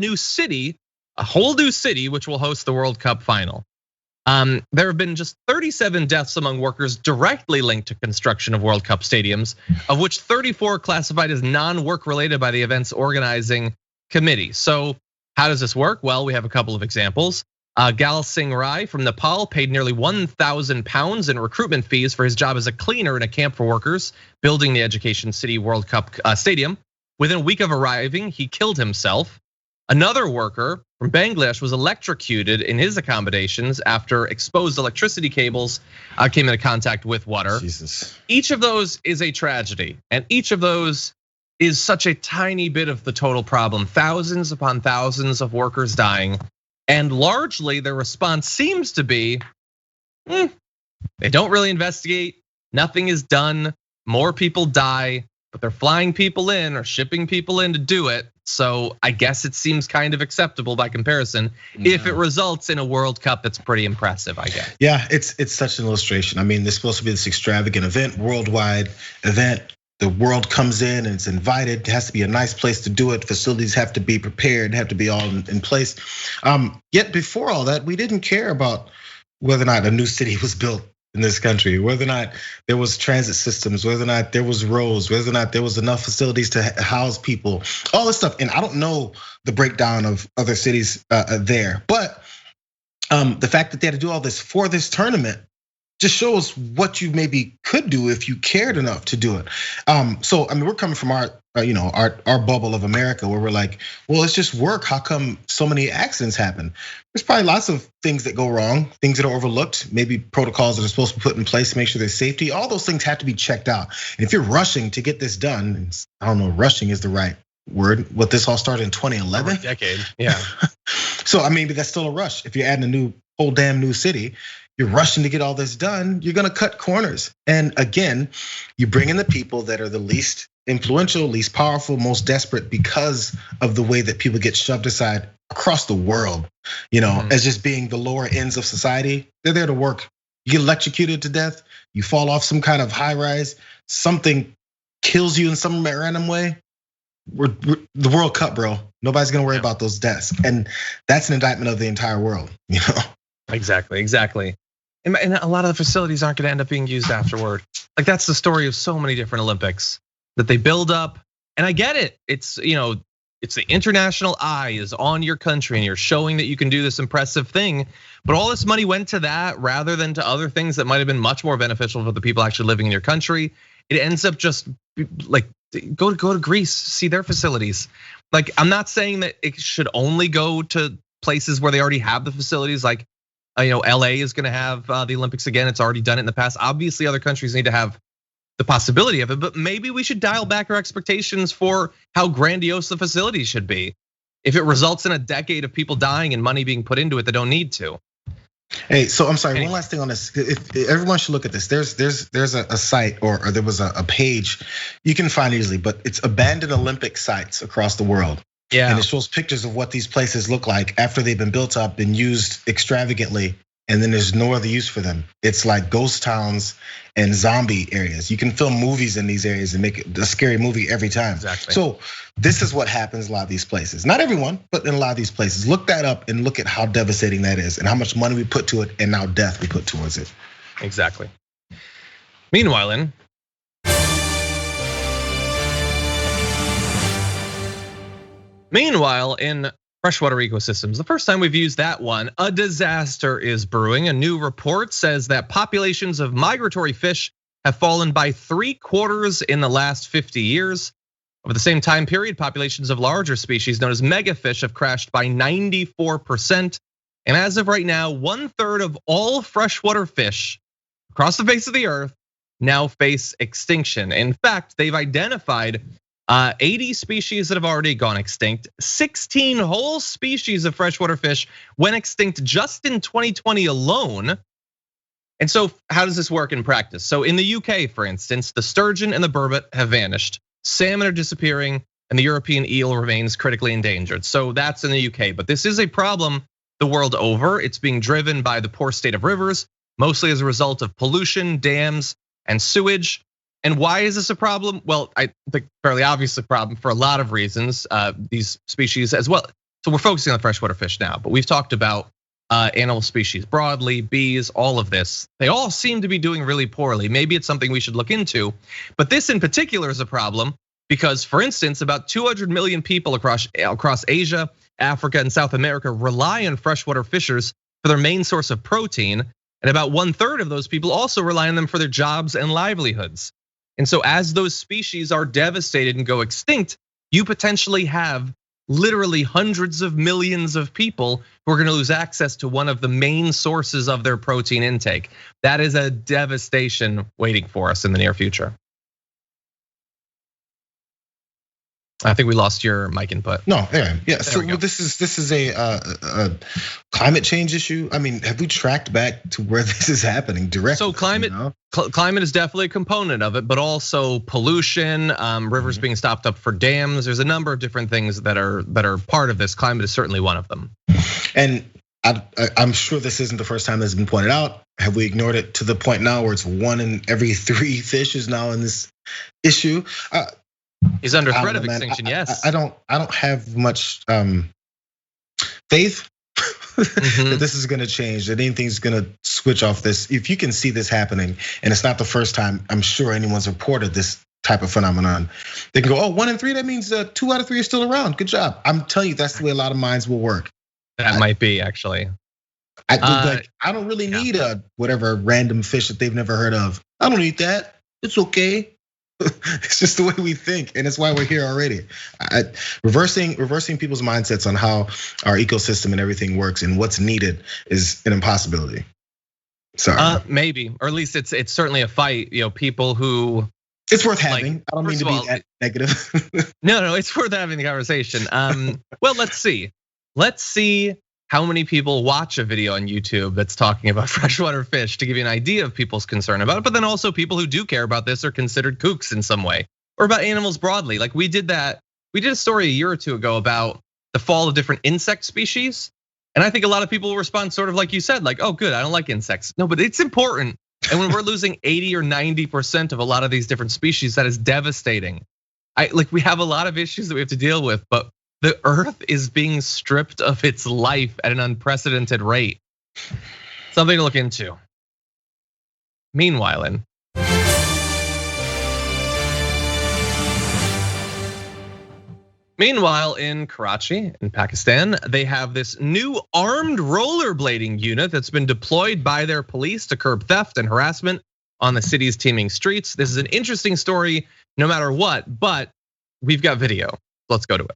whole new city, which will host the World Cup final. There have been just 37 deaths among workers directly linked to construction of World Cup stadiums, of which 34 classified as non-work related by the event's organizing committee. So how does this work? Well, we have a couple of examples. Gal Singh Rai from Nepal paid nearly 1,000 pounds in recruitment fees for his job as a cleaner in a camp for workers building the Education City World Cup stadium. Within a week of arriving, he killed himself. Another worker from Bangladesh was electrocuted in his accommodations after exposed electricity cables came into contact with water. Jesus. Each of those is a tragedy, and each of those is such a tiny bit of the total problem. Thousands upon thousands of workers dying, and largely their response seems to be, they don't really investigate, nothing is done, more people die, but they're flying people in or shipping people in to do it. So I guess it seems kind of acceptable by comparison if it results in a World Cup that's pretty impressive, I guess. Yeah, it's such an illustration. I mean, there's supposed to be this extravagant event, worldwide event, the world comes in and it's invited. It has to be a nice place to do it. Facilities have to be prepared, have to be all in place. Yet before all that, we didn't care about whether or not a new city was built in this country, whether or not there was transit systems, whether or not there was roads, whether or not there was enough facilities to house people, all this stuff. And I don't know the breakdown of other cities there, but the fact that they had to do all this for this tournament just shows what you maybe could do if you cared enough to do it. So I mean, we're coming from our bubble of America where we're like, well, it's just work. How come so many accidents happen? There's probably lots of things that go wrong, things that are overlooked, maybe protocols that are supposed to be put in place to make sure there's safety. All those things have to be checked out. And if you're rushing to get this done, and I don't know, rushing is the right word. What, this all started in 2011? Over a decade, yeah. So I mean, but that's still a rush. If you're adding a whole damn new city, you're rushing to get all this done, you're gonna cut corners. And again, you bring in the people that are the least influential, least powerful, most desperate because of the way that people get shoved aside across the world, as just being the lower ends of society. They're there to work. You get electrocuted to death, you fall off some kind of high rise, something kills you in some random way. We're the World Cup, bro. Nobody's gonna worry about those deaths. And that's an indictment of the entire world, Exactly. And a lot of the facilities aren't gonna end up being used afterward. Like that's the story of so many different Olympics that they build up. And I get it. It's the international eye is on your country and you're showing that you can do this impressive thing. But all this money went to that rather than to other things that might have been much more beneficial for the people actually living in your country. It ends up just like go to Greece, see their facilities. Like I'm not saying that it should only go to places where they already have the facilities. Like LA is gonna have the Olympics again. It's already done it in the past. Obviously other countries need to have the possibility of it, but maybe we should dial back our expectations for how grandiose the facility should be. If it results in a decade of people dying and money being put into it that don't need to. Hey, so I'm sorry, one last thing on this. Everyone should look at this. There's a site or there was a page you can find easily, but it's abandoned Olympic sites across the world. Yeah. And it shows pictures of what these places look like after they've been built up and used extravagantly, and then there's no other use for them. It's like ghost towns and zombie areas. You can film movies in these areas and make it a scary movie every time. Exactly. So this is what happens in a lot of these places. Not everyone, but in a lot of these places. Look that up and look at how devastating that is and how much money we put to it and now death we put towards it. Exactly. Meanwhile, in freshwater ecosystems, the first time we've used that one, a disaster is brewing. A new report says that populations of migratory fish have fallen by 3/4 in the last 50 years. Over the same time period, populations of larger species known as megafish have crashed by 94%. And as of right now, 1/3 of all freshwater fish across the face of the earth now face extinction. In fact, they've identified 80 species that have already gone extinct. 16 whole species of freshwater fish went extinct just in 2020 alone. And so how does this work in practice? So in the UK, for instance, the sturgeon and the burbot have vanished. Salmon are disappearing and the European eel remains critically endangered. So that's in the UK, but this is a problem the world over. It's being driven by the poor state of rivers, mostly as a result of pollution, dams, and sewage. And why is this a problem? Well, I think fairly obvious a problem for a lot of reasons, these species as well. So we're focusing on freshwater fish now, but we've talked about animal species broadly, bees, all of this. They all seem to be doing really poorly. Maybe it's something we should look into, but this in particular is a problem because, for instance, about 200 million people across Asia, Africa, and South America rely on freshwater fishers for their main source of protein. And about 1/3 of those people also rely on them for their jobs and livelihoods. And so as those species are devastated and go extinct, you potentially have literally hundreds of millions of people who are gonna lose access to one of the main sources of their protein intake. That is a devastation waiting for us in the near future. I think we lost your mic input. No, yeah. So this is a climate change issue. I mean, have we tracked back to where this is happening directly? So climate is definitely a component of it, but also pollution, rivers being stopped up for dams. There's a number of different things that are part of this. Climate is certainly one of them. And I'm sure this isn't the first time this has been pointed out. Have we ignored it to the point now where it's 1 in every 3 fish is now in this issue? He's under threat of extinction. Yes. I don't have much faith that this is going to change, that anything's going to switch off this. If you can see this happening, and it's not the first time I'm sure anyone's reported this type of phenomenon, they can go, 1 in 3, that means 2 out of 3 are still around. Good job. I'm telling you, that's the way a lot of minds will work. That might be actually. I don't really need a whatever random fish that they've never heard of. I don't need that. It's okay. It's just the way we think, and it's why we're here already. Reversing people's mindsets on how our ecosystem and everything works and what's needed is an impossibility. Sorry. Maybe, or at least it's certainly a fight. People who. It's worth having. I don't mean to be that negative. No, it's worth having the conversation. Well, let's see. Let's see how many people watch a video on YouTube that's talking about freshwater fish to give you an idea of people's concern about it. But then also people who do care about this are considered kooks in some way, or about animals broadly. Like we did a story a year or two ago about the fall of different insect species. And I think a lot of people will respond sort of like you said, like, oh good, I don't like insects. No, but it's important. And when we're losing 80 or 90% of a lot of these different species, that is devastating. We have a lot of issues that we have to deal with, but the earth is being stripped of its life at an unprecedented rate. Something to look into. Meanwhile, in Karachi, in Pakistan, they have this new armed rollerblading unit that's been deployed by their police to curb theft and harassment on the city's teeming streets. This is an interesting story no matter what, but we've got video. Let's go to it.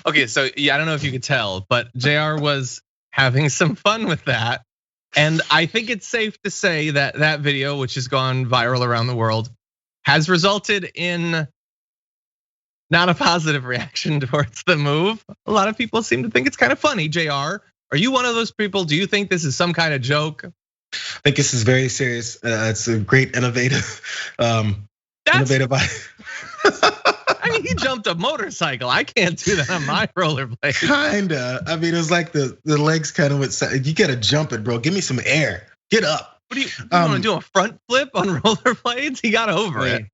Okay, so yeah, I don't know if you could tell, but Jayar was having some fun with that. And I think it's safe to say that that video, which has gone viral around the world, has resulted in not a positive reaction towards the move. A lot of people seem to think it's kind of funny. Jayar, are you one of those people? Do you think this is some kind of joke? I think this is very serious. It's a great innovative. I mean, he jumped a motorcycle. I can't do that on my rollerblade. Kinda. I mean, it was like the legs kind of went. You gotta jump it, bro. Give me some air. Get up. What do you want to do? A front flip on rollerblades? He got over it.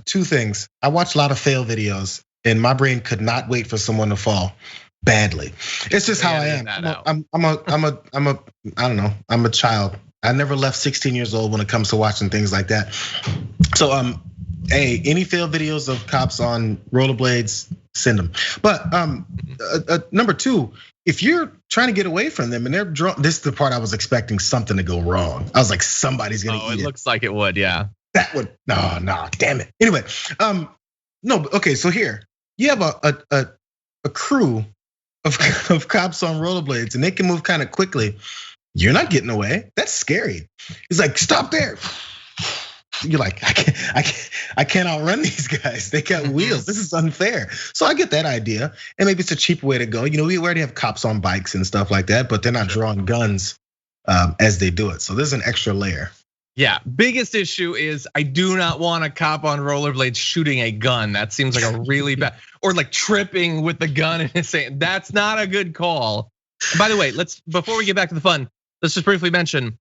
2 things. I watch a lot of fail videos, and my brain could not wait for someone to fall badly. It's just how I am. I don't know. I'm a child. I never left 16 years old when it comes to watching things like that. So hey, any failed videos of cops on rollerblades, send them. But number 2, if you're trying to get away from them and they're drunk, this is the part I was expecting something to go wrong. I was like, somebody's gonna eat it. It looks like it would, yeah. That would, no, damn it. Anyway, no, okay, so here, you have a crew of cops on rollerblades and they can move kind of quickly. You're not getting away. That's scary. He's like, stop there. You're like, I can't outrun these guys. They got wheels. This is unfair. So I get that idea, and maybe it's a cheaper way to go. We already have cops on bikes and stuff like that, but they're not drawing guns as they do it. So there's an extra layer. Yeah, biggest issue is I do not want a cop on rollerblades shooting a gun. That seems like a really bad, or like tripping with the gun and saying that's not a good call. And by the way, before we get back to the fun, let's just briefly mention.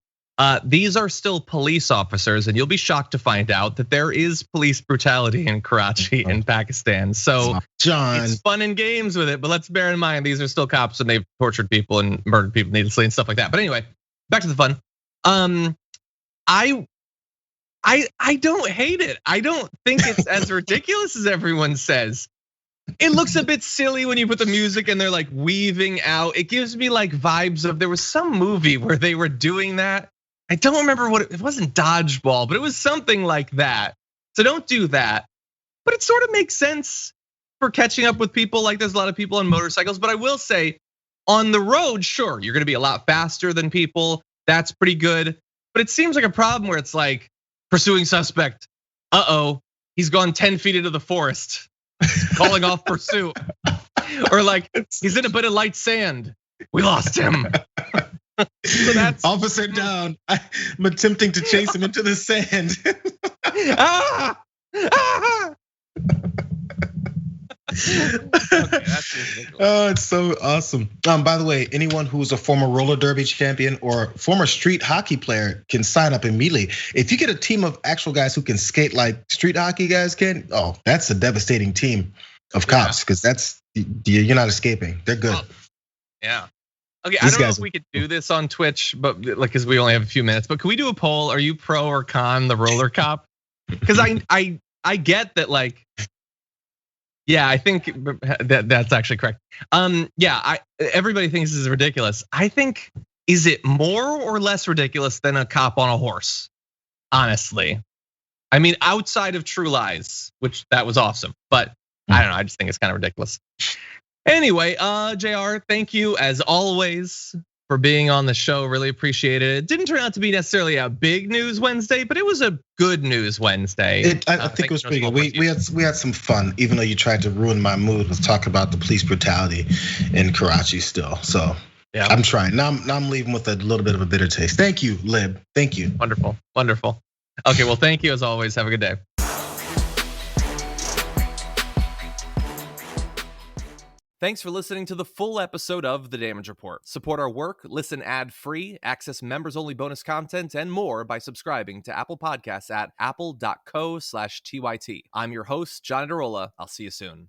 These are still police officers, and you'll be shocked to find out that there is police brutality in Karachi in Pakistan. So it's fun and games with it, but let's bear in mind these are still cops and they've tortured people and murdered people needlessly and stuff like that. But anyway, back to the fun. I I don't hate it. I don't think it's as ridiculous as everyone says. It looks a bit silly when you put the music and they're like weaving out. It gives me like vibes of, there was some movie where they were doing that. I don't remember what it wasn't Dodgeball, but it was something like that. So don't do that. But it sort of makes sense for catching up with people. Like there's a lot of people on motorcycles, but I will say on the road, sure, you're gonna be a lot faster than people. That's pretty good. But it seems like a problem where it's like pursuing suspect. He's gone 10 feet into the forest. Calling off pursuit, or like he's in a bit of light sand. We lost him. So that's officer down. I'm attempting to chase him into the sand. Okay, that's ridiculous. Oh, it's so awesome. By the way, anyone who's a former roller derby champion or former street hockey player can sign up immediately. If you get a team of actual guys who can skate like street hockey guys can, that's a devastating team of cops, because you're not escaping. They're good. Yeah. Okay, I don't know if we could do this on Twitch, but like, because we only have a few minutes. But can we do a poll? Are you pro or con the roller cop? Because I get that, like. Yeah, I think that's actually correct. Everybody thinks this is ridiculous. I think, is it more or less ridiculous than a cop on a horse? Honestly, I mean, outside of True Lies, which that was awesome, but I don't know. I just think it's kind of ridiculous. Anyway, Jayar, thank you as always for being on the show. Really appreciate it. It didn't turn out to be necessarily a big news Wednesday, but it was a good news Wednesday. I think it was pretty good. We had some fun, even though you tried to ruin my mood with talking about the police brutality in Karachi still. So yeah, I'm trying. Now I'm leaving with a little bit of a bitter taste. Thank you, Lib. Thank you. Wonderful, wonderful. Okay, well, thank you as always. Have a good day. Thanks for listening to the full episode of The Damage Report. Support our work, listen ad-free, access members-only bonus content, and more by subscribing to Apple Podcasts at apple.co/TYT. I'm your host, John Adarola. I'll see you soon.